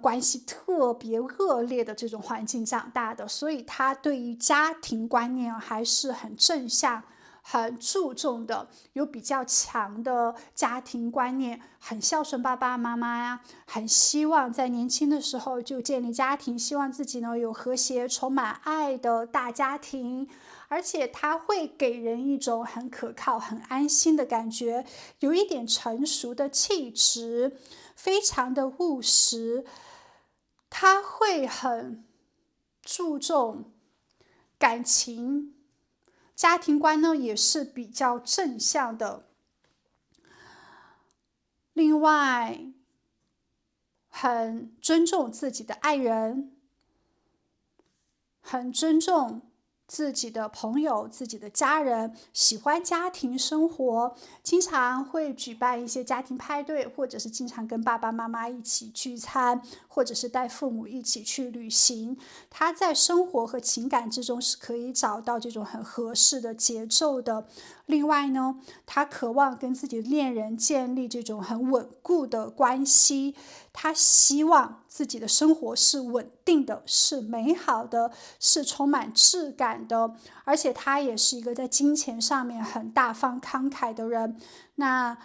关系特别恶劣的这种环境长大的，所以他对于家庭观念还是很正向、很注重的，有比较强的家庭观念，很孝顺爸爸妈妈呀，很希望在年轻的时候就建立家庭，希望自己呢有和谐、充满爱的大家庭。而且他会给人一种很可靠、很安心的感觉，有一点成熟的气质，非常的务实。他会很注重感情，家庭观呢也是比较正向的。另外，很尊重自己的爱人，很尊重自己的朋友、自己的家人，喜欢家庭生活，经常会举办一些家庭派对，或者是经常跟爸爸妈妈一起聚餐，或者是带父母一起去旅行。他在生活和情感之中是可以找到这种很合适的节奏的。另外呢，他渴望跟自己的恋人建立这种很稳固的关系，他希望自己的生活是稳定的，是美好的，是充满质感的，而且他也是一个在金钱上面很大方慷慨的人。那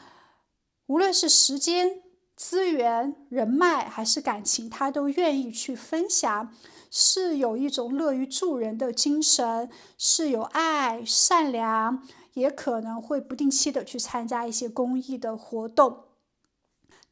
无论是时间、资源、人脉还是感情，他都愿意去分享，是有一种乐于助人的精神，是有爱、善良，也可能会不定期的去参加一些公益的活动。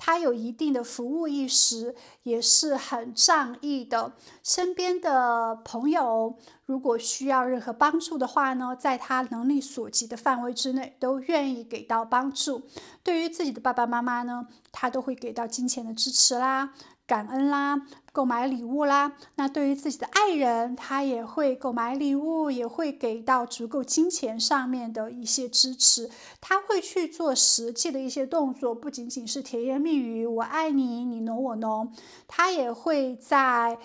他有一定的服务意识，也是很仗义的。身边的朋友如果需要任何帮助的话呢，在他能力所及的范围之内，都愿意给到帮助。对于自己的爸爸妈妈呢，他都会给到金钱的支持啦、感恩啦、购买礼物啦。那对于自己的爱人，他也会购买礼物，也会给到足够金钱上面的一些支持。他会去做实际的一些动作，不仅仅是甜言蜜语，我爱你，你侬我侬，他也会在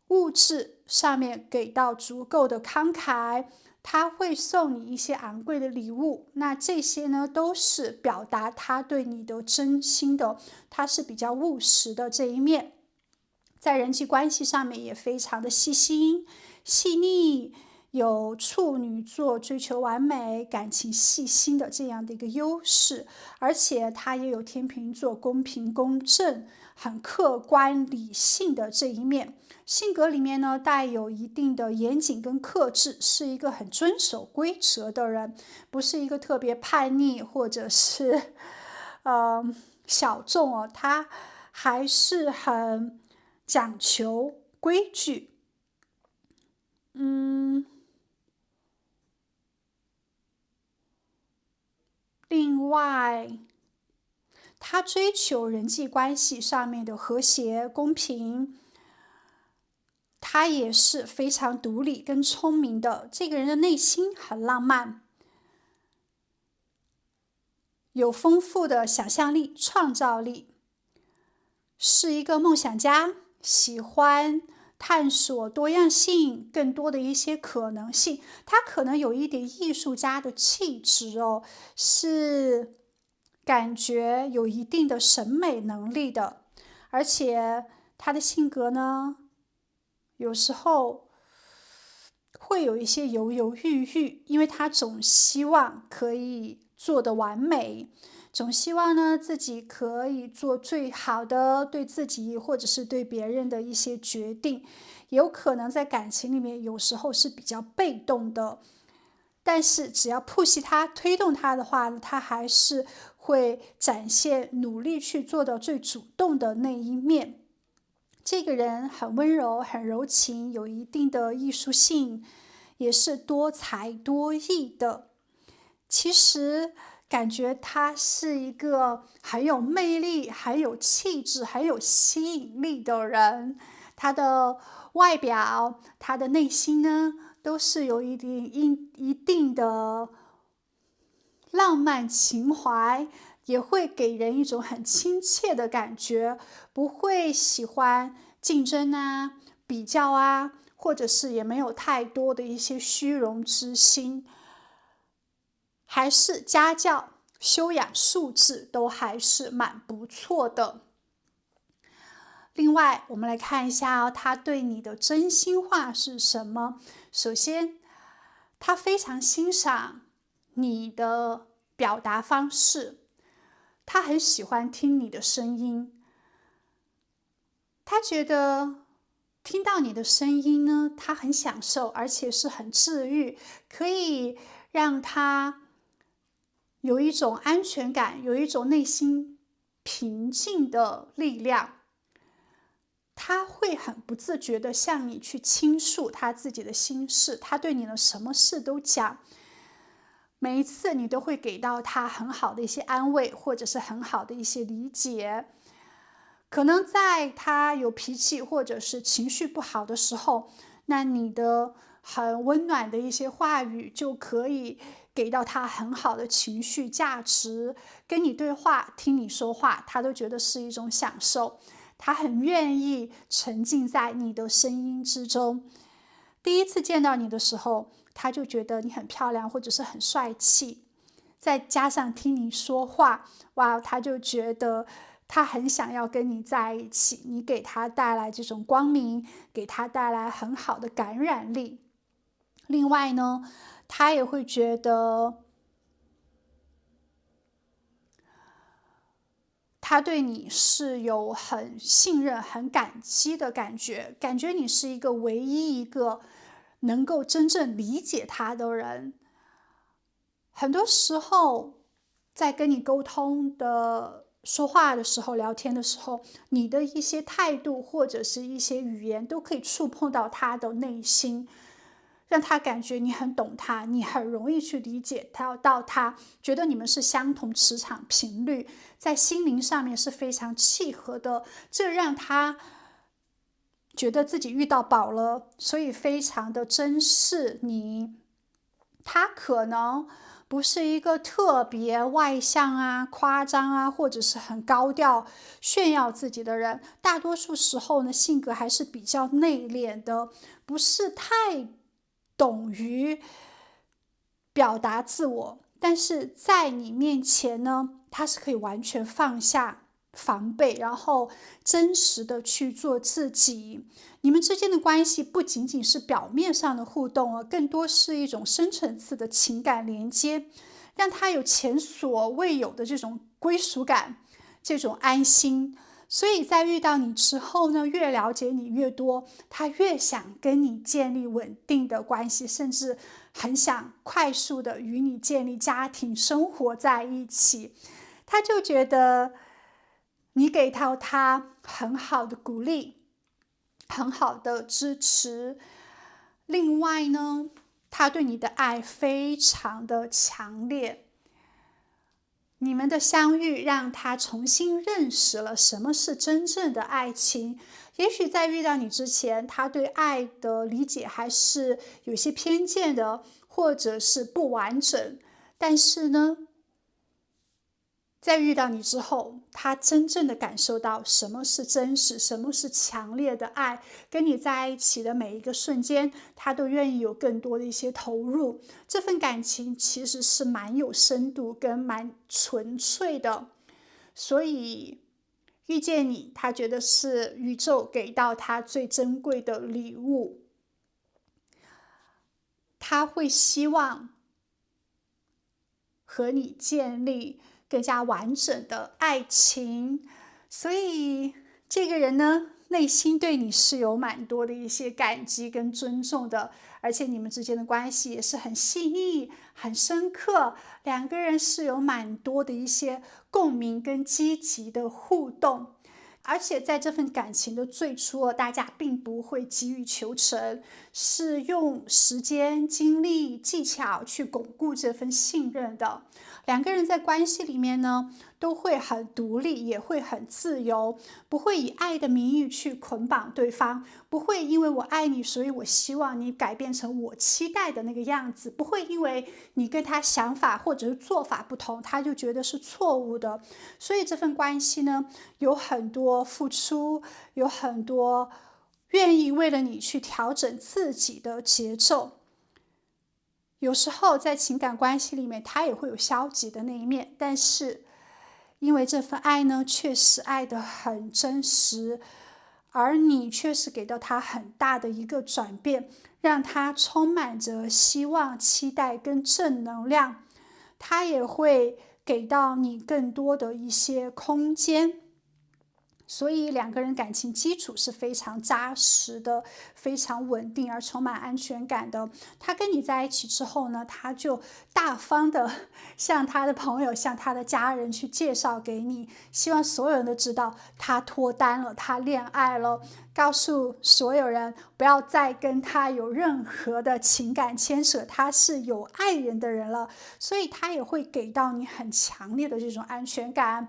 物质上面给到足够的慷慨，他会送你一些昂贵的礼物，那这些呢都是表达他对你的真心的，他是比较务实的这一面。在人际关系上面也非常的细心细腻，有处女座追求完美、感情细心的这样的一个优势，而且他也有天秤座公平公正、很客观理性的这一面。性格里面呢，带有一定的严谨跟克制，是一个很遵守规则的人，不是一个特别叛逆或者是小众哦，他还是很讲求规矩。另外，他追求人际关系上面的和谐、公平。他也是非常独立跟聪明的，这个人的内心很浪漫，有丰富的想象力、创造力，是一个梦想家，喜欢探索多样性，更多的一些可能性。他可能有一点艺术家的气质哦，是感觉有一定的审美能力的，而且他的性格呢，有时候会有一些犹犹豫豫，因为他总希望可以做得完美，总希望呢自己可以做最好的对自己或者是对别人的一些决定，有可能在感情里面有时候是比较被动的，但是只要push他推动他的话呢，他还是会展现努力去做到最主动的那一面。这个人很温柔，很柔情，有一定的艺术性，也是多才多艺的。其实感觉他是一个很有魅力、很有气质、很有吸引力的人。他的外表、他的内心呢，都是有一定的浪漫情怀，也会给人一种很亲切的感觉，不会喜欢竞争啊、比较啊，或者是也没有太多的一些虚荣之心，还是家教、修养、素质都还是蛮不错的。另外，我们来看一下哦，他对你的真心话是什么？首先，他非常欣赏你的表达方式，他很喜欢听你的声音，他觉得听到你的声音呢，他很享受，而且是很治愈，可以让他有一种安全感，有一种内心平静的力量。他会很不自觉地向你去倾诉他自己的心事，他对你的什么事都讲，每一次你都会给到他很好的一些安慰，或者是很好的一些理解。可能在他有脾气或者是情绪不好的时候，那你的很温暖的一些话语，就可以给到他很好的情绪价值。跟你对话，听你说话，他都觉得是一种享受，他很愿意沉浸在你的声音之中。第一次见到你的时候，他就觉得你很漂亮，或者是很帅气，再加上听你说话，哇，他就觉得他很想要跟你在一起，你给他带来这种光明，给他带来很好的感染力。另外呢，他也会觉得他对你是有很信任、很感激的感觉，感觉你是一个唯一一个能够真正理解他的人。很多时候，在跟你沟通的说话的时候、聊天的时候，你的一些态度或者是一些语言都可以触碰到他的内心，让他感觉你很懂他，你很容易去理解到他，觉得你们是相同磁场频率，在心灵上面是非常契合的，这让他觉得自己遇到宝了，所以非常的珍视你。他可能不是一个特别外向啊、夸张啊，或者是很高调炫耀自己的人。大多数时候呢，性格还是比较内敛的，不是太懂于表达自我。但是在你面前呢，他是可以完全放下防备，然后真实的去做自己。你们之间的关系不仅仅是表面上的互动，更多是一种深层次的情感连接，让他有前所未有的这种归属感，这种安心。所以在遇到你之后呢，越了解你越多，他越想跟你建立稳定的关系，甚至很想快速的与你建立家庭生活在一起。他就觉得你给到他很好的鼓励，很好的支持。另外呢，他对你的爱非常的强烈。你们的相遇让他重新认识了什么是真正的爱情。也许在遇到你之前，他对爱的理解还是有些偏见的，或者是不完整。但是呢，在遇到你之后，他真正的感受到什么是真实，什么是强烈的爱。跟你在一起的每一个瞬间，他都愿意有更多的一些投入。这份感情其实是蛮有深度跟蛮纯粹的。所以遇见你，他觉得是宇宙给到他最珍贵的礼物。他会希望和你建立更加完整的爱情。所以这个人呢，内心对你是有蛮多的一些感激跟尊重的，而且你们之间的关系也是很细腻、很深刻，两个人是有蛮多的一些共鸣跟积极的互动。而且在这份感情的最初，大家并不会急于求成，是用时间、精力、技巧去巩固这份信任的。两个人在关系里面呢，都会很独立，也会很自由，不会以爱的名义去捆绑对方，不会因为我爱你，所以我希望你改变成我期待的那个样子，不会因为你跟他想法或者是做法不同，他就觉得是错误的。所以这份关系呢，有很多付出，有很多愿意为了你去调整自己的节奏。有时候在情感关系里面，他也会有消极的那一面，但是因为这份爱呢，确实爱得很真实，而你却是给到他很大的一个转变，让他充满着希望、期待跟正能量。他也会给到你更多的一些空间。所以两个人感情基础是非常扎实的，非常稳定而充满安全感的。他跟你在一起之后呢，他就大方的向他的朋友、向他的家人去介绍给你，希望所有人都知道他脱单了，他恋爱了，告诉所有人不要再跟他有任何的情感牵扯，他是有爱人的人了。所以他也会给到你很强烈的这种安全感。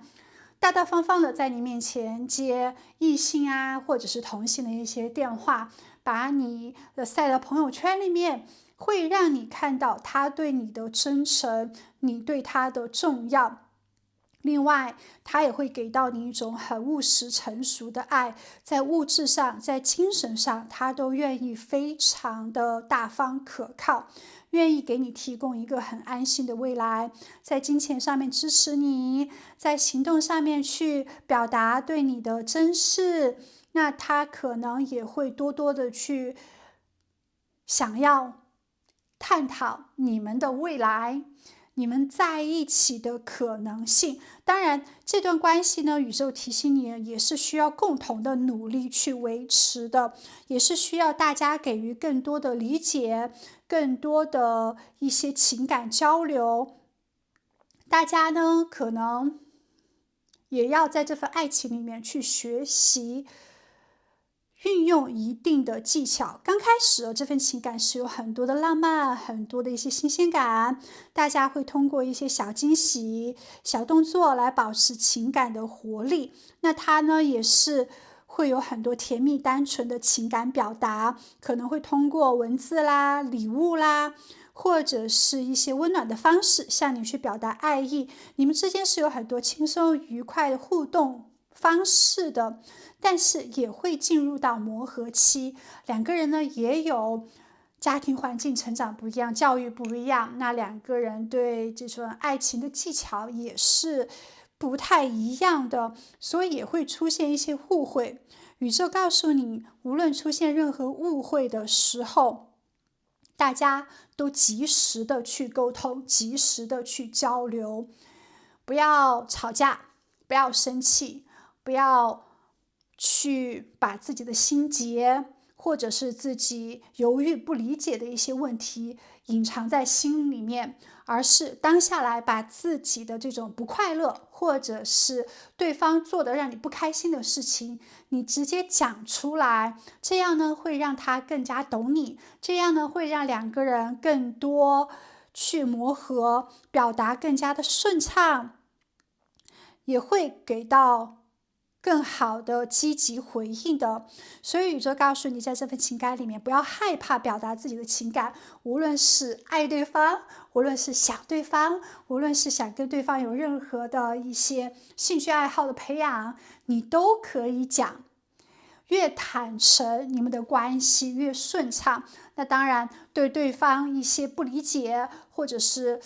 大大方方的在你面前接异性啊，或者是同性的一些电话，把你晒到朋友圈里面，会让你看到他对你的真诚，你对他的重要。另外，他也会给到你一种很务实成熟的爱，在物质上，在精神上，他都愿意非常的大方可靠，愿意给你提供一个很安心的未来，在金钱上面支持你，在行动上面去表达对你的珍视。那他可能也会多多的去想要探讨你们的未来，你们在一起的可能性。当然，这段关系呢，宇宙提醒你，也是需要共同的努力去维持的，也是需要大家给予更多的理解，更多的一些情感交流。大家呢，可能也要在这份爱情里面去学习运用一定的技巧。刚开始这份情感是有很多的浪漫，很多的一些新鲜感，大家会通过一些小惊喜、小动作来保持情感的活力。那它呢，也是会有很多甜蜜单纯的情感表达，可能会通过文字啦、礼物啦，或者是一些温暖的方式向你去表达爱意。你们之间是有很多轻松愉快的互动方式的，但是也会进入到磨合期。两个人呢，也有家庭环境成长不一样，教育不一样，那两个人对这种爱情的技巧也是不太一样的，所以也会出现一些误会。宇宙告诉你，无论出现任何误会的时候，大家都及时的去沟通，及时的去交流，不要吵架，不要生气，不要去把自己的心结，或者是自己犹豫不理解的一些问题隐藏在心里面，而是当下来把自己的这种不快乐，或者是对方做的让你不开心的事情，你直接讲出来，这样呢会让他更加懂你，这样呢会让两个人更多去磨合，表达更加的顺畅，也会给到更好的积极回应的。所以宇宙告诉你，在这份情感里面，不要害怕表达自己的情感，无论是爱对方，无论是想对方，无论是想跟对方有任何的一些兴趣爱好的培养，你都可以讲。越坦诚，你们的关系越顺畅。那当然，对对方一些不理解，或者是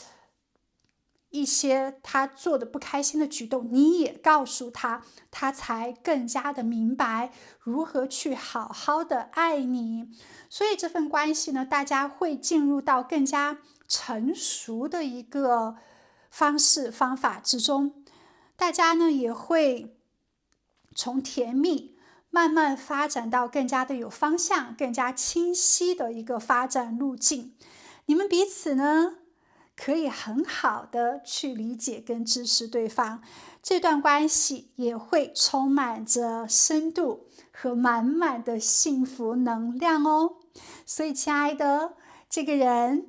一些他做的不开心的举动，你也告诉他，他才更加的明白如何去好好的爱你。所以这份关系呢，大家会进入到更加成熟的一个方法之中。大家呢也会从甜蜜慢慢发展到更加的有方向、更加清晰的一个发展路径。你们彼此呢，可以很好的去理解跟支持对方，这段关系也会充满着深度和满满的幸福能量哦。所以，亲爱的，这个人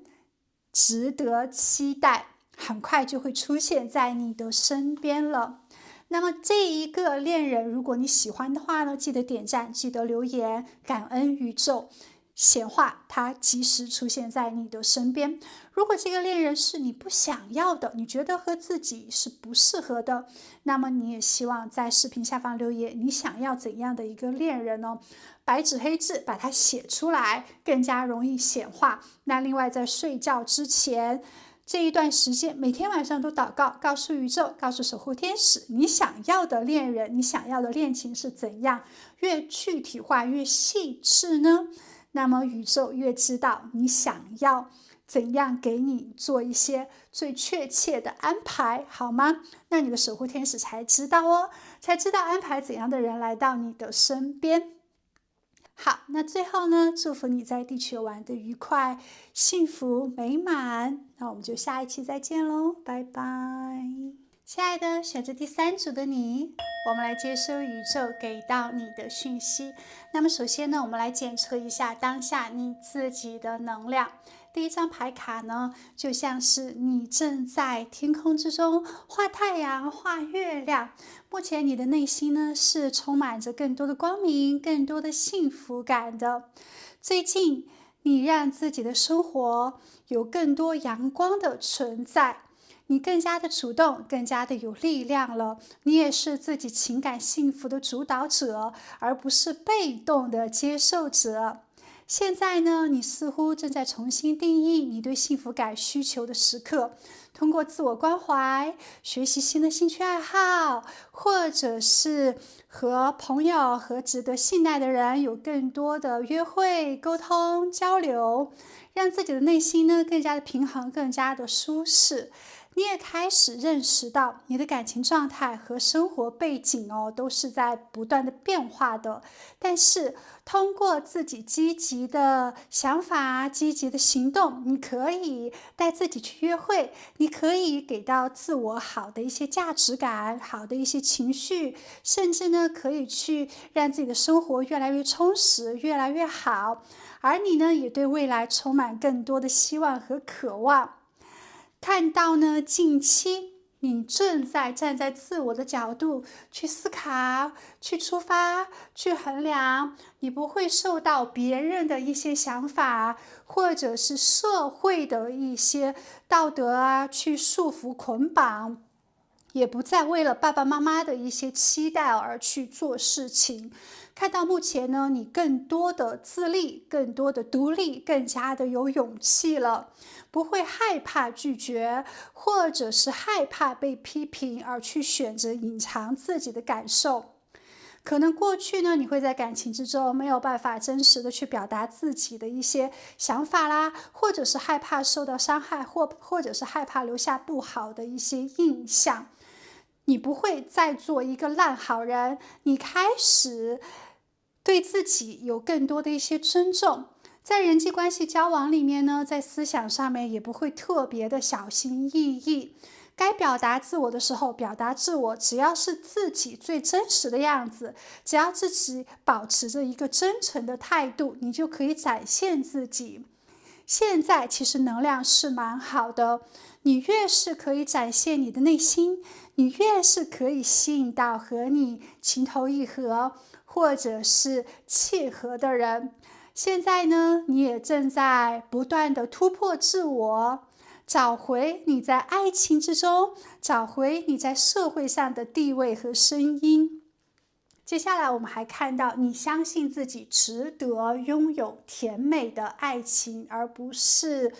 值得期待，很快就会出现在你的身边了。那么这一个恋人，如果你喜欢的话呢，记得点赞，记得留言，感恩宇宙显化它及时出现在你的身边。如果这个恋人是你不想要的，你觉得和自己是不适合的，那么你也希望在视频下方留言，你想要怎样的一个恋人呢？白纸黑字把它写出来，更加容易显化。那另外在睡觉之前这一段时间，每天晚上都祷告，告诉宇宙，告诉守护天使，你想要的恋人，你想要的恋情是怎样？越具体化，越细致呢，那么宇宙越知道你想要怎样给你做一些最确切的安排，好吗？那你的守护天使才知道哦，才知道安排怎样的人来到你的身边。好，那最后呢，祝福你在地球玩得愉快、幸福美满。那我们就下一期再见喽，拜拜。亲爱的，选择第3组的你，我们来接收宇宙给到你的讯息。那么首先呢，我们来检测一下当下你自己的能量。第一张牌卡呢，就像是你正在天空之中画太阳、画月亮。目前你的内心呢，是充满着更多的光明、更多的幸福感的。最近，你让自己的生活有更多阳光的存在。你更加的主动，更加的有力量了。你也是自己情感幸福的主导者，而不是被动的接受者。现在呢，你似乎正在重新定义你对幸福感需求的时刻，通过自我关怀、学习新的兴趣爱好，或者是和朋友和值得信赖的人有更多的约会、沟通、交流，让自己的内心呢更加的平衡，更加的舒适。你也开始认识到，你的感情状态和生活背景都是在不断的变化的。但是，通过自己积极的想法、积极的行动，你可以带自己去约会，你可以给到自我好的一些价值感、好的一些情绪，甚至呢，可以去让自己的生活越来越充实、越来越好。而你呢，也对未来充满更多的希望和渴望。看到呢，近期你正在站在自我的角度去思考、去出发、去衡量，你不会受到别人的一些想法，或者是社会的一些道德去束缚捆绑，也不再为了爸爸妈妈的一些期待而去做事情。看到目前呢，你更多的自立，更多的独立，更加的有勇气了，不会害怕拒绝，或者是害怕被批评而去选择隐藏自己的感受。可能过去呢，你会在感情之中没有办法真实的去表达自己的一些想法啦，或者是害怕受到伤害，或者是害怕留下不好的一些印象。你不会再做一个烂好人，你开始对自己有更多的一些尊重。在人际关系交往里面呢，在思想上面也不会特别的小心翼翼。该表达自我的时候表达自我，只要是自己最真实的样子，只要自己保持着一个真诚的态度，你就可以展现自己。现在其实能量是蛮好的，你越是可以展现你的内心，你越是可以吸引到和你情投意合或者是契合的人。现在呢，你也正在不断的突破自我，找回你在爱情之中，找回你在社会上的地位和声音。接下来我们还看到，你相信自己值得拥有甜美的爱情，而不是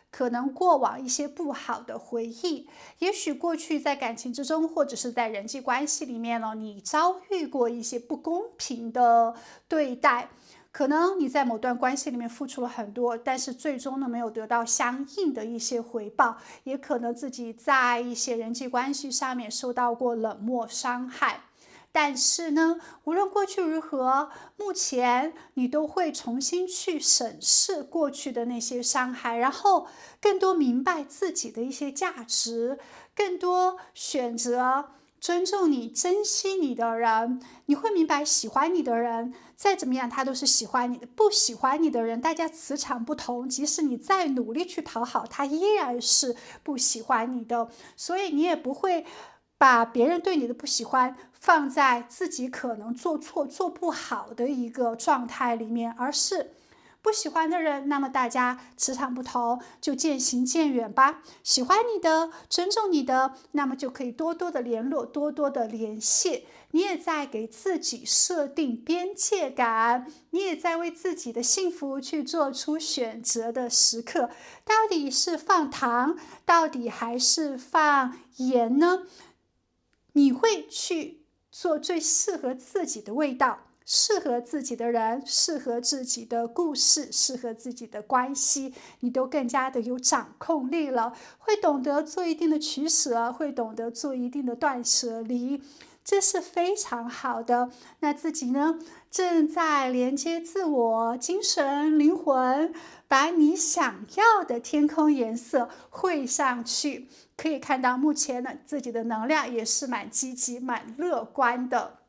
可能过往一些不好的回忆。也许过去在感情之中，或者是在人际关系里面呢，你遭遇过一些不公平的对待。可能你在某段关系里面付出了很多，但是最终呢没有得到相应的一些回报，也可能自己在一些人际关系上面受到过冷漠伤害。但是呢，无论过去如何，目前你都会重新去审视过去的那些伤害，然后更多明白自己的一些价值，更多选择尊重你、珍惜你的人。你会明白，喜欢你的人再怎么样，他都是喜欢你的；不喜欢你的人，大家磁场不同，即使你再努力去讨好，他依然是不喜欢你的。所以你也不会把别人对你的不喜欢放在自己可能做错、做不好的一个状态里面，而是不喜欢的人，那么大家磁场不同，就渐行渐远吧。喜欢你的、尊重你的，那么就可以多多的联络，多多的联系。你也在给自己设定边界感，你也在为自己的幸福去做出选择的时刻。到底是放糖，到底还是放盐呢？你会去做最适合自己的味道，适合自己的人，适合自己的故事，适合自己的关系，你都更加的有掌控力了，会懂得做一定的取舍，会懂得做一定的断舍离，这是非常好的。那自己呢，正在连接自我、精神、灵魂，把你想要的天空颜色绘上去。可以看到目前呢，自己的能量也是蛮积极、蛮乐观的。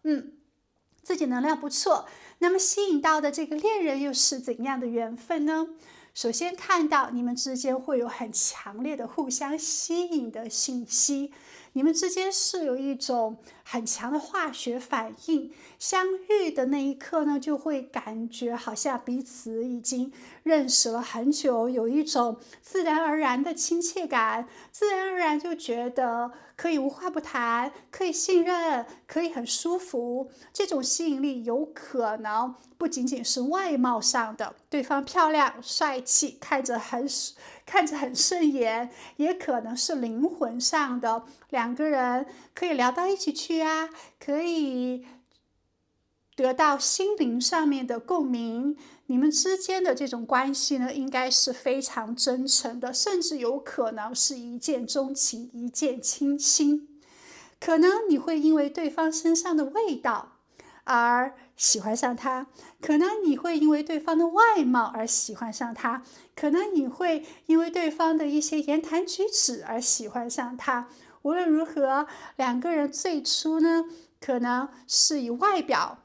自己能量不错，那么吸引到的这个恋人又是怎样的缘分呢？首先看到你们之间会有很强烈的互相吸引的信息，你们之间是有一种很强的化学反应，相遇的那一刻呢，就会感觉好像彼此已经认识了很久，有一种自然而然的亲切感，自然而然就觉得可以无话不谈，可以信任，可以很舒服。这种吸引力有可能不仅仅是外貌上的，对方漂亮、帅气，看着很顺眼，也可能是灵魂上的，两个人可以聊到一起去啊，可以得到心灵上面的共鸣，你们之间的这种关系呢，应该是非常真诚的，甚至有可能是一见钟情、一见倾心。可能你会因为对方身上的味道而喜欢上他，可能你会因为对方的外貌而喜欢上他，可能你会因为对方的一些言谈举止而喜欢上他。无论如何，两个人最初呢，可能是以外表，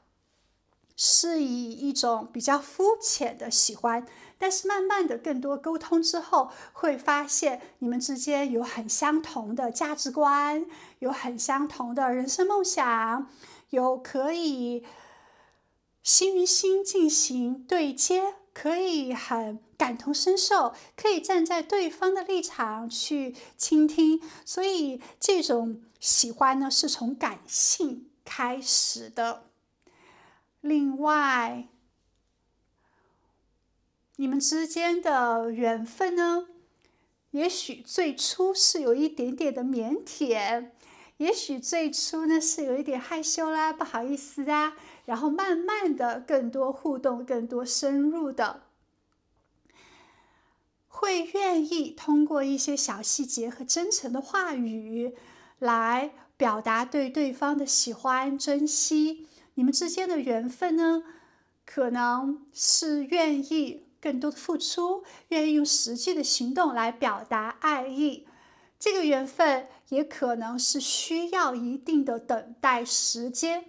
是以一种比较肤浅的喜欢，但是慢慢的更多沟通之后，会发现你们之间有很相同的价值观，有很相同的人生梦想，有可以心与心进行对接，可以很感同身受，可以站在对方的立场去倾听，所以这种喜欢呢，是从感性开始的。另外，你们之间的缘分呢，也许最初是有一点点的腼腆，也许最初呢是有一点害羞啦，不好意思啊，然后慢慢的更多互动，更多深入的，会愿意通过一些小细节和真诚的话语来表达对对方的喜欢、珍惜。你们之间的缘分呢，可能是愿意更多的付出，愿意用实际的行动来表达爱意。这个缘分也可能是需要一定的等待时间。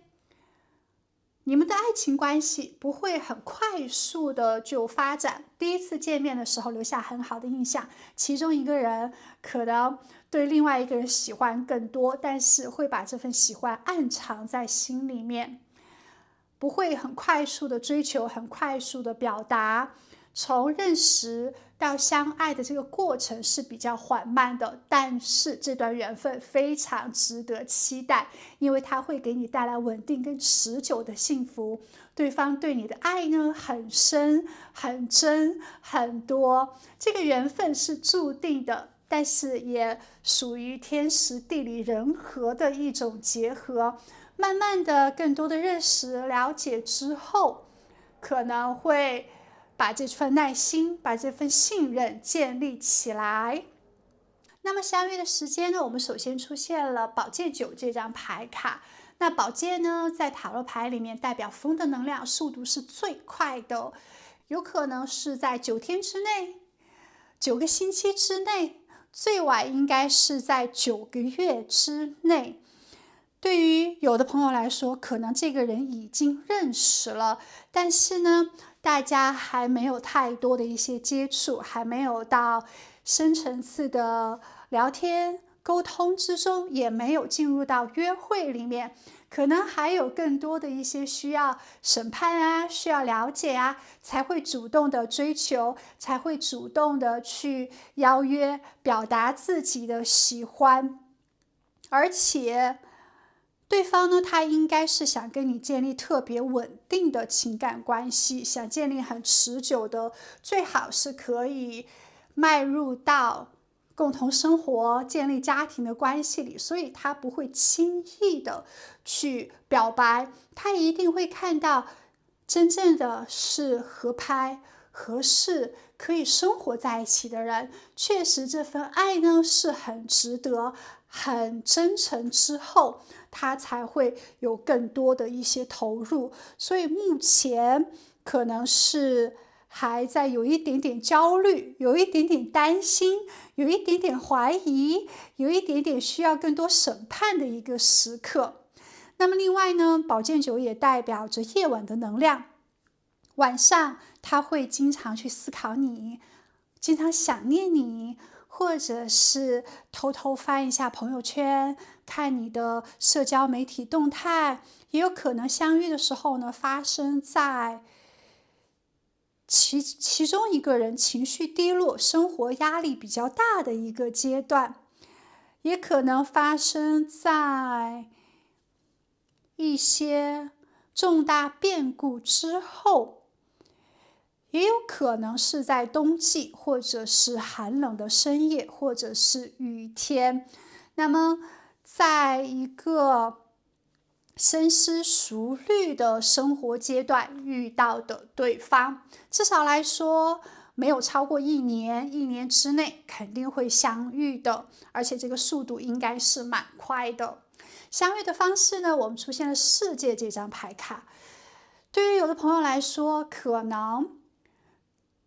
你们的爱情关系不会很快速的就发展，第一次见面的时候留下很好的印象，其中一个人可能对另外一个人喜欢更多，但是会把这份喜欢暗藏在心里面，不会很快速的追求，很快速的表达。从认识到相爱的这个过程是比较缓慢的，但是这段缘分非常值得期待，因为它会给你带来稳定跟持久的幸福。对方对你的爱呢，很深、很真、很多，这个缘分是注定的，但是也属于天时地利人和的一种结合。慢慢的更多的认识了解之后，可能会把这份耐心，把这份信任建立起来。那么相遇的时间呢，我们首先出现了宝剑9这张牌卡。那宝剑呢，在塔罗牌里面代表风的能量，速度是最快的，有可能是在9天之内、9个星期之内，最晚应该是在9个月之内。对于有的朋友来说，可能这个人已经认识了，但是呢，大家还没有太多的一些接触，还没有到深层次的聊天沟通之中，也没有进入到约会里面，可能还有更多的一些需要审判啊，需要了解啊，才会主动的追求，才会主动的去邀约，表达自己的喜欢。而且对方呢，他应该是想跟你建立特别稳定的情感关系，想建立很持久的，最好是可以迈入到共同生活、建立家庭的关系里，所以他不会轻易的去表白，他一定会看到真正的是合拍、合适、可以生活在一起的人。确实，这份爱呢是很值得、很真诚之后，他才会有更多的一些投入。所以目前可能是还在有一点点焦虑，有一点点担心，有一点点怀疑，有一点点需要更多审判的一个时刻。那么另外呢，宝剑9也代表着夜晚的能量。晚上他会经常去思考你，经常想念你，或者是偷偷翻一下朋友圈，看你的社交媒体动态，也有可能相遇的时候呢，发生在其中一个人情绪低落、生活压力比较大的一个阶段，也可能发生在一些重大变故之后，也有可能是在冬季，或者是寒冷的深夜，或者是雨天。那么，在一个深思熟虑的生活阶段遇到的对方，至少来说没有超过1年，1年之内肯定会相遇的，而且这个速度应该是蛮快的。相遇的方式呢，我们出现了世界这张牌卡。对于有的朋友来说，可能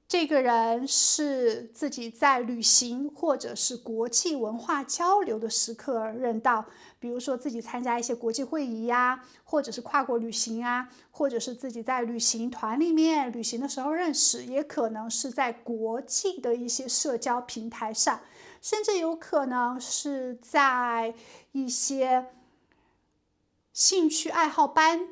这个人是自己在旅行或者是国际文化交流的时刻认到，比如说自己参加一些国际会议呀，或者是跨国旅行啊，或者是自己在旅行团里面旅行的时候认识，也可能是在国际的一些社交平台上，甚至有可能是在一些兴趣爱好班、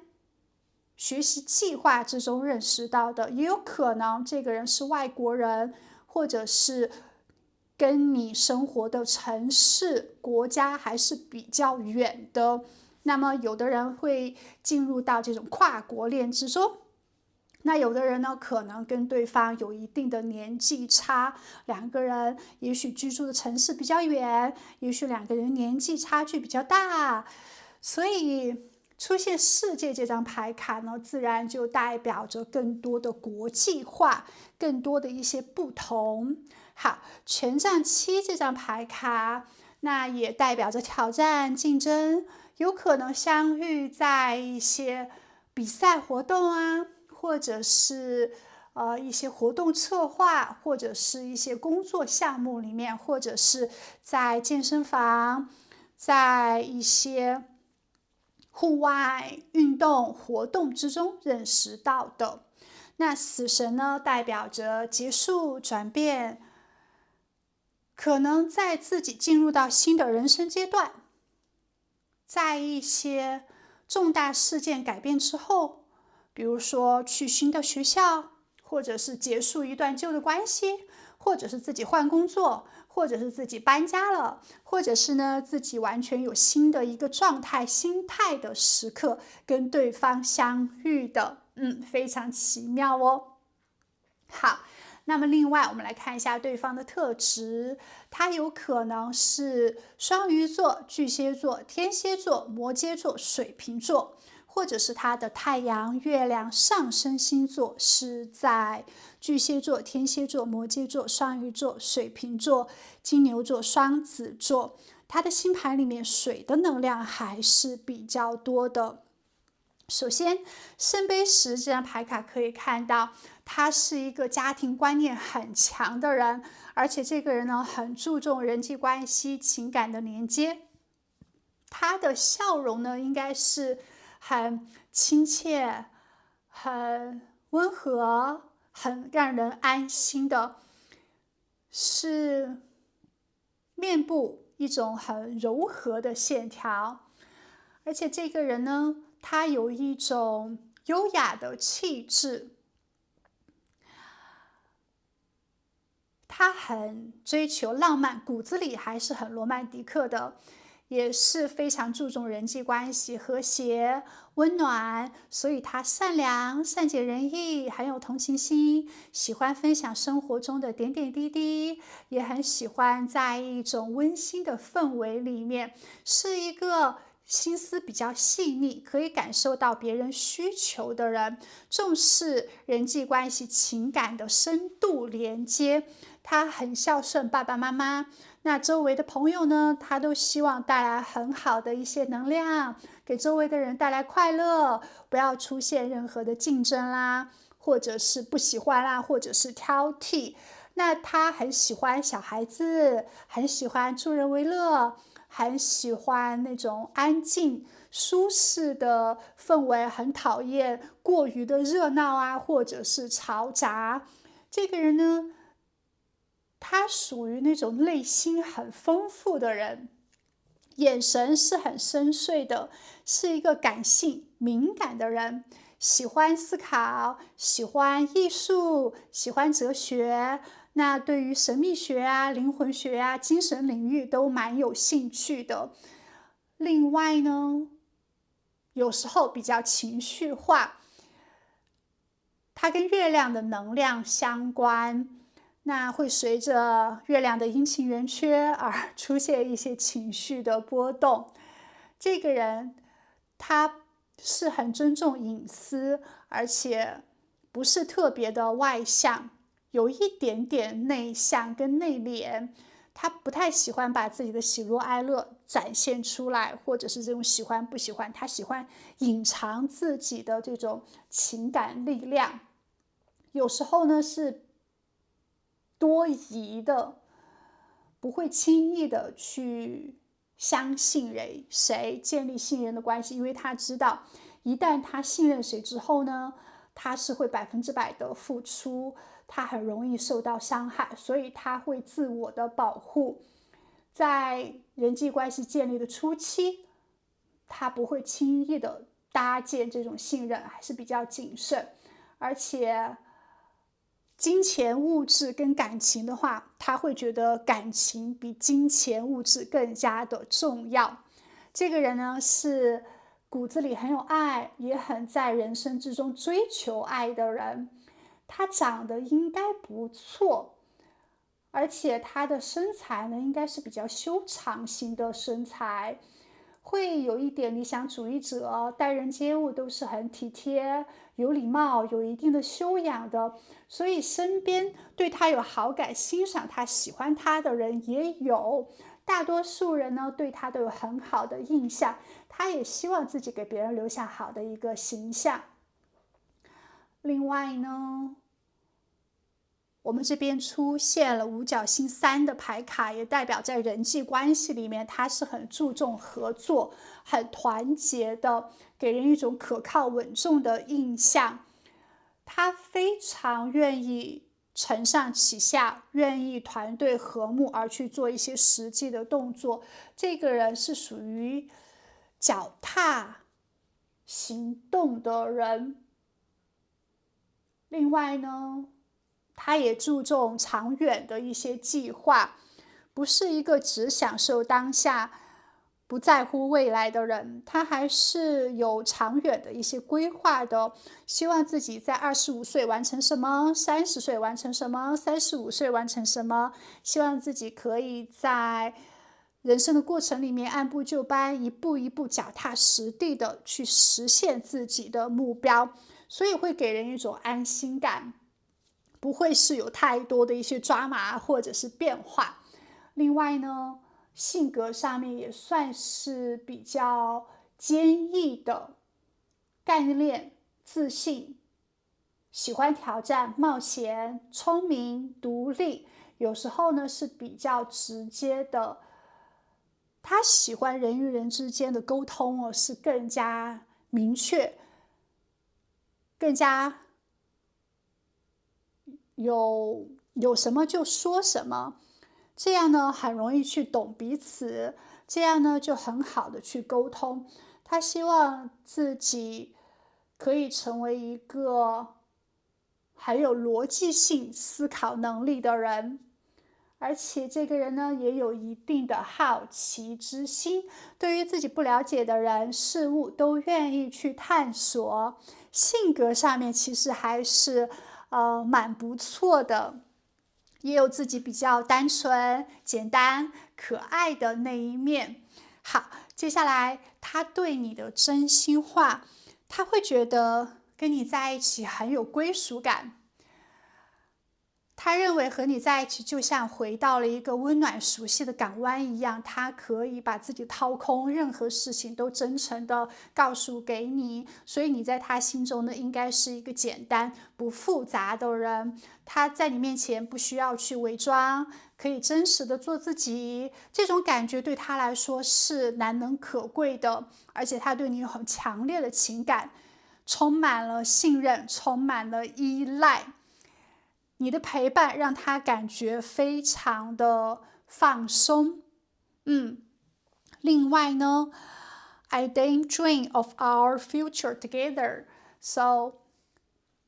学习计划之中认识到的，也有可能这个人是外国人，或者是跟你生活的城市、国家还是比较远的。那么有的人会进入到这种跨国恋之中，那有的人呢，可能跟对方有一定的年纪差，两个人也许居住的城市比较远，也许两个人年纪差距比较大，所以出现世界这张牌卡呢，自然就代表着更多的国际化，更多的一些不同。好，权杖7这张牌卡，那也代表着挑战、竞争，有可能相遇在一些比赛活动啊，或者是一些活动策划，或者是一些工作项目里面，或者是在健身房，在一些户外运动活动之中认识到的。那死神呢，代表着结束、转变，可能在自己进入到新的人生阶段，在一些重大事件改变之后，比如说去新的学校，或者是结束一段旧的关系，或者是自己换工作，或者是自己搬家了，或者是呢自己完全有新的一个状态、心态的时刻跟对方相遇的，非常奇妙哦。好，那么另外我们来看一下对方的特质，他有可能是双鱼座、巨蟹座、天蝎座、摩羯座、水瓶座，或者是他的太阳、月亮、上升星座是在巨蟹座、天蝎座、摩羯座、双鱼座、水瓶座、金牛座、双子座。他的星盘里面水的能量还是比较多的。首先，圣杯10这张牌卡可以看到，他是一个家庭观念很强的人，而且这个人呢很注重人际关系、情感的连接。他的笑容呢应该是很亲切、很温和、很让人安心的，是面部一种很柔和的线条。而且这个人呢，他有一种优雅的气质，他很追求浪漫，骨子里还是很罗曼蒂克的，也是非常注重人际关系、和谐、温暖，所以他善良、善解人意，很有同情心，喜欢分享生活中的点点滴滴，也很喜欢在一种温馨的氛围里面，是一个心思比较细腻，可以感受到别人需求的人，重视人际关系、情感的深度连接。他很孝顺爸爸妈妈，那周围的朋友呢，他都希望带来很好的一些能量，给周围的人带来快乐，不要出现任何的竞争啦，或者是不喜欢啦，或者是挑剔。那他很喜欢小孩子，很喜欢助人为乐，很喜欢那种安静舒适的氛围，很讨厌过于的热闹啊，或者是嘈杂。这个人呢，他属于那种内心很丰富的人，眼神是很深邃的，是一个感性敏感的人，喜欢思考，喜欢艺术，喜欢哲学。那对于神秘学啊、灵魂学啊、精神领域都蛮有兴趣的。另外呢，有时候比较情绪化，它跟月亮的能量相关，那会随着月亮的阴晴圆缺而出现一些情绪的波动。这个人他是很尊重隐私，而且不是特别的外向，有一点点内向跟内敛。他不太喜欢把自己的喜怒哀乐展现出来，或者是这种喜欢不喜欢，他喜欢隐藏自己的这种情感力量。有时候呢是多疑的，不会轻易的去相信谁，建立信任的关系，因为他知道，一旦他信任谁之后呢，他是会100%的付出，他很容易受到伤害，所以他会自我的保护。在人际关系建立的初期，他不会轻易的搭建这种信任，还是比较谨慎。而且金钱、物质跟感情的话，他会觉得感情比金钱、物质更加的重要。这个人呢，是骨子里很有爱，也很在人生之中追求爱的人。他长得应该不错，而且他的身材呢，应该是比较修长型的身材，会有一点理想主义者，待人接物都是很体贴、有礼貌、有一定的修养的，所以身边对他有好感、欣赏他、喜欢他的人也有。大多数人呢，对他都有很好的印象，他也希望自己给别人留下好的一个形象。另外呢，我们这边出现了五角星3的牌卡，也代表在人际关系里面，他是很注重合作、很团结的，给人一种可靠稳重的印象。他非常愿意承上启下，愿意团队和睦而去做一些实际的动作。这个人是属于脚踏行动的人。另外呢，他也注重长远的一些计划，不是一个只享受当下、不在乎未来的人，他还是有长远的一些规划的，希望自己在25岁完成什么，30岁完成什么，35岁完成什么，希望自己可以在人生的过程里面按部就班，一步一步脚踏实地的去实现自己的目标，所以会给人一种安心感。不会是有太多的一些抓马或者是变化。另外呢，性格上面也算是比较坚毅的，干练、自信，喜欢挑战、冒险、聪明、独立，有时候呢是比较直接的。他喜欢人与人之间的沟通是更加明确，更加有什么就说什么，这样呢很容易去懂彼此，这样呢就很好的去沟通。他希望自己可以成为一个很有逻辑性思考能力的人，而且这个人呢也有一定的好奇之心，对于自己不了解的人事物都愿意去探索。性格上面其实还是蛮不错的，也有自己比较单纯、简单、可爱的那一面。好，接下来他对你的真心话，他会觉得跟你在一起很有归属感。他认为和你在一起就像回到了一个温暖熟悉的港湾一样，他可以把自己掏空，任何事情都真诚的告诉给你，所以你在他心中呢，应该是一个简单不复杂的人。他在你面前不需要去伪装，可以真实的做自己，这种感觉对他来说是难能可贵的，而且他对你有很强烈的情感，充满了信任，充满了依赖。你的陪伴让他感觉非常的放松。另外呢，I daydream of our future together. So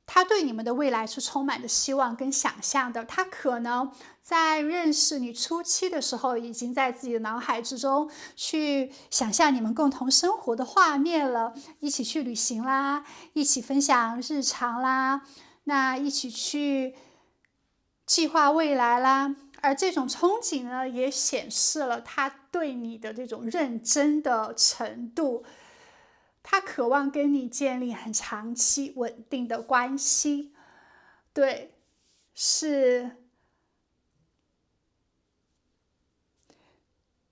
他对你们的未来是充满着希望跟想象的。他可能在认识你初期的时候，已经在自己的脑海之中去想象你们共同生活的画面了，一起去旅行啦，一起分享日常啦，那一起去计划未来啦。而这种憧憬呢，也显示了他对你的这种认真的程度。他渴望跟你建立很长期稳定的关系，对，是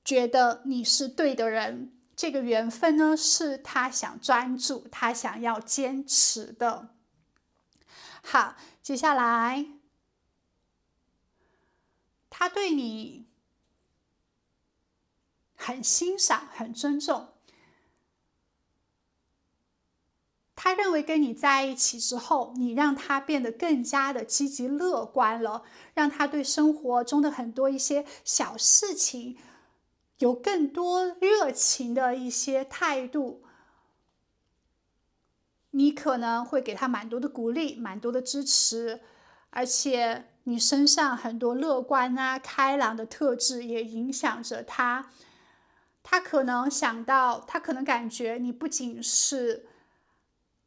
觉得你是对的人，这个缘分呢是他想专注，他想要坚持的。好，接下来他对你很欣赏，很尊重。他认为跟你在一起之后，你让他变得更加的积极乐观了，让他对生活中的很多一些小事情有更多热情的一些态度。你可能会给他蛮多的鼓励，蛮多的支持，而且你身上很多乐观啊、开朗的特质也影响着他。他可能想到，他可能感觉你不仅是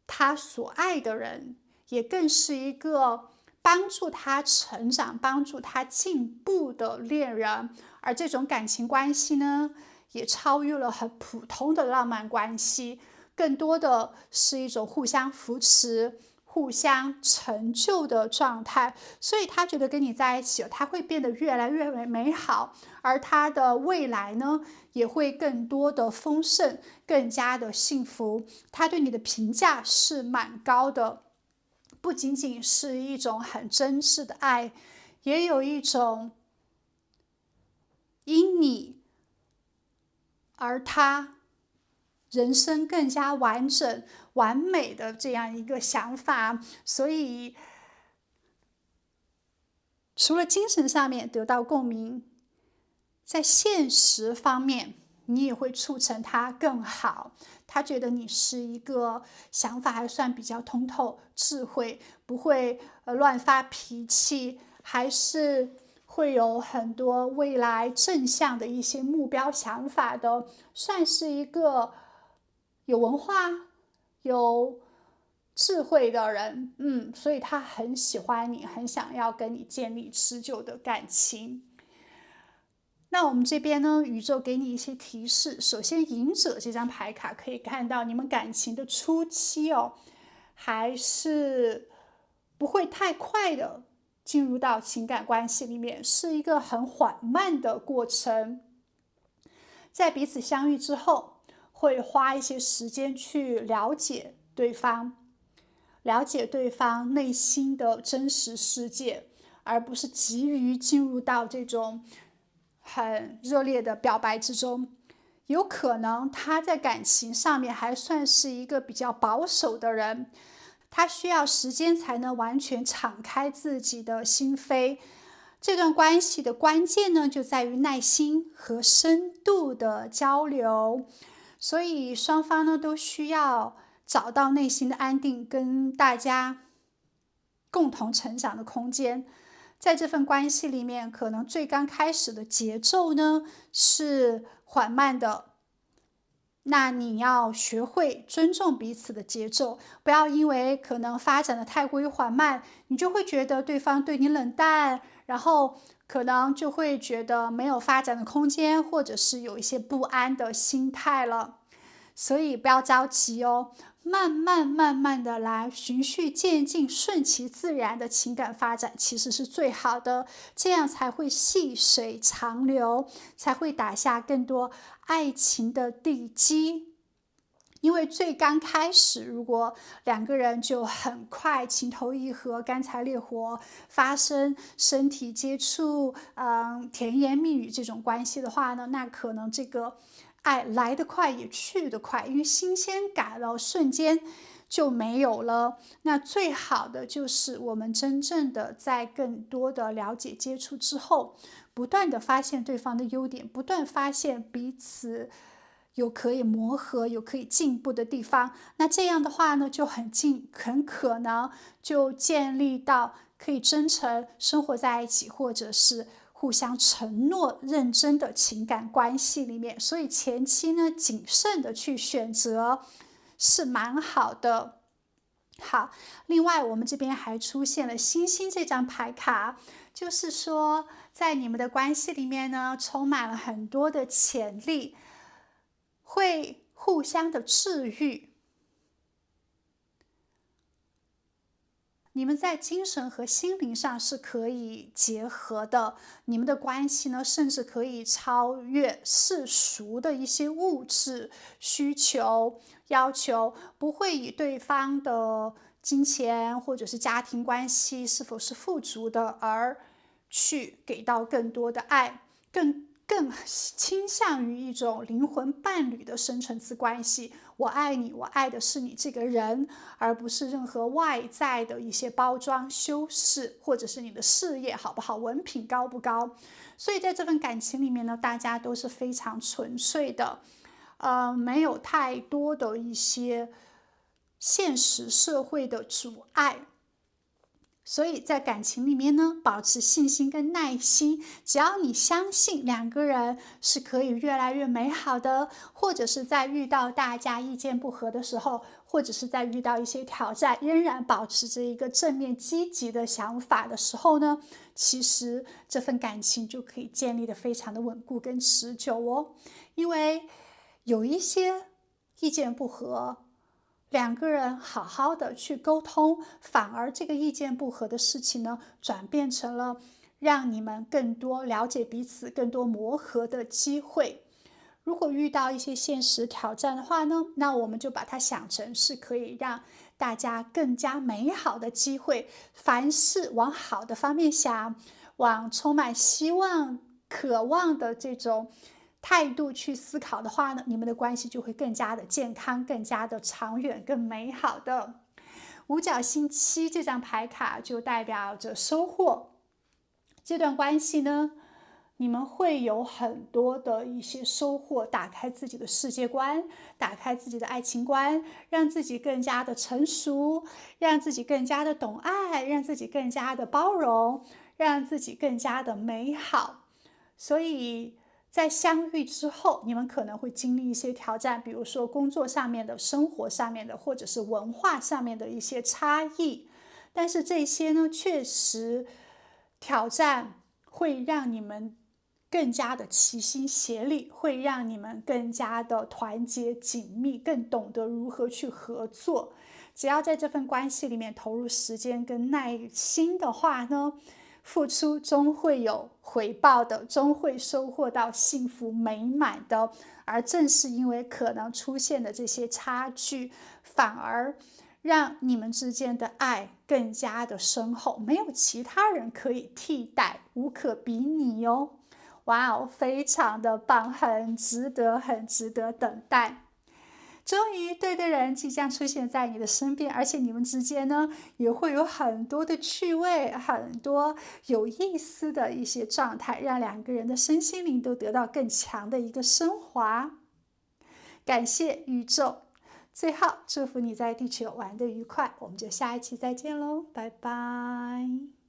他所爱的人，也更是一个帮助他成长、帮助他进步的恋人。而这种感情关系呢，也超越了很普通的浪漫关系，更多的是一种互相扶持、互相成就的状态。所以他觉得跟你在一起，他会变得越来越美好，而他的未来呢，也会更多的丰盛，更加的幸福。他对你的评价是蛮高的，不仅仅是一种很真挚的爱，也有一种因你而他人生更加完整完美的这样一个想法。所以除了精神上面得到共鸣，在现实方面你也会促成他更好。他觉得你是一个想法还算比较通透、智慧，不会乱发脾气，还是会有很多未来正向的一些目标想法的，算是一个有文化、有智慧的人。所以他很喜欢你，很想要跟你建立持久的感情。那我们这边呢，宇宙给你一些提示。首先，隐者这张牌卡可以看到，你们感情的初期还是不会太快的进入到情感关系里面，是一个很缓慢的过程。在彼此相遇之后，会花一些时间去了解对方，了解对方内心的真实世界，而不是急于进入到这种很热烈的表白之中。有可能他在感情上面还算是一个比较保守的人，他需要时间才能完全敞开自己的心扉。这段关系的关键呢，就在于耐心和深度的交流。所以双方呢，都需要找到内心的安定，跟大家共同成长的空间。在这份关系里面，可能最刚开始的节奏呢是缓慢的，那你要学会尊重彼此的节奏，不要因为可能发展的太过于缓慢，你就会觉得对方对你冷淡，然后可能就会觉得没有发展的空间，或者是有一些不安的心态了。所以不要着急哦，慢慢的来，循序渐进，顺其自然的情感发展其实是最好的，这样才会细水长流，才会打下更多爱情的地基。因为最刚开始，如果两个人就很快情投意合、干柴烈火，发生身体接触，甜言蜜语这种关系的话呢，那可能这个爱来得快也去得快，因为新鲜感瞬间就没有了。那最好的就是我们真正的在更多的了解接触之后，不断的发现对方的优点，不断发现彼此有可以磨合、有可以进步的地方。那这样的话呢，就很可能就建立到可以真诚生活在一起，或者是互相承诺、认真的情感关系里面。所以前期呢，谨慎的去选择是蛮好的。好，另外我们这边还出现了星星这张牌卡，就是说在你们的关系里面呢，充满了很多的潜力，会互相的治愈。你们在精神和心灵上是可以结合的，你们的关系呢，甚至可以超越世俗的一些物质需求要求，不会以对方的金钱或者是家庭关系是否是富足的而去给到更多的爱，更倾向于一种灵魂伴侣的深层次关系。我爱你，我爱的是你这个人，而不是任何外在的一些包装修饰，或者是你的事业好不好，文凭高不高。所以在这份感情里面呢，大家都是非常纯粹的，没有太多的一些现实社会的阻碍。所以在感情里面呢，保持信心跟耐心，只要你相信两个人是可以越来越美好的，或者是在遇到大家意见不合的时候，或者是在遇到一些挑战，仍然保持着一个正面积极的想法的时候呢，其实这份感情就可以建立得非常的稳固跟持久哦。因为有一些意见不合，两个人好好的去沟通，反而这个意见不合的事情呢，转变成了让你们更多了解彼此、更多磨合的机会。如果遇到一些现实挑战的话呢，那我们就把它想成是可以让大家更加美好的机会。凡事往好的方面想，往充满希望、渴望的这种态度去思考的话呢，你们的关系就会更加的健康、更加的长远、更美好的。五角星7这张牌卡就代表着收获。这段关系呢，你们会有很多的一些收获，打开自己的世界观，打开自己的爱情观，让自己更加的成熟，让自己更加的懂爱，让自己更加的包容，让自己更加的美好。所以在相遇之后，你们可能会经历一些挑战，比如说工作上面的、生活上面的，或者是文化上面的一些差异。但是这些呢，确实挑战会让你们更加的齐心协力，会让你们更加的团结紧密，更懂得如何去合作。只要在这份关系里面投入时间跟耐心的话呢，付出终会有回报的，终会收获到幸福美满的。而正是因为可能出现的这些差距，反而让你们之间的爱更加的深厚，没有其他人可以替代，无可比拟哦。哇哦，非常的棒，很值得，很值得等待。终于对的人即将出现在你的身边，而且你们之间呢，也会有很多的趣味，很多有意思的一些状态，让两个人的身心灵都得到更强的一个升华。感谢宇宙，最后祝福你在地球玩得愉快，我们就下一期再见喽，拜拜。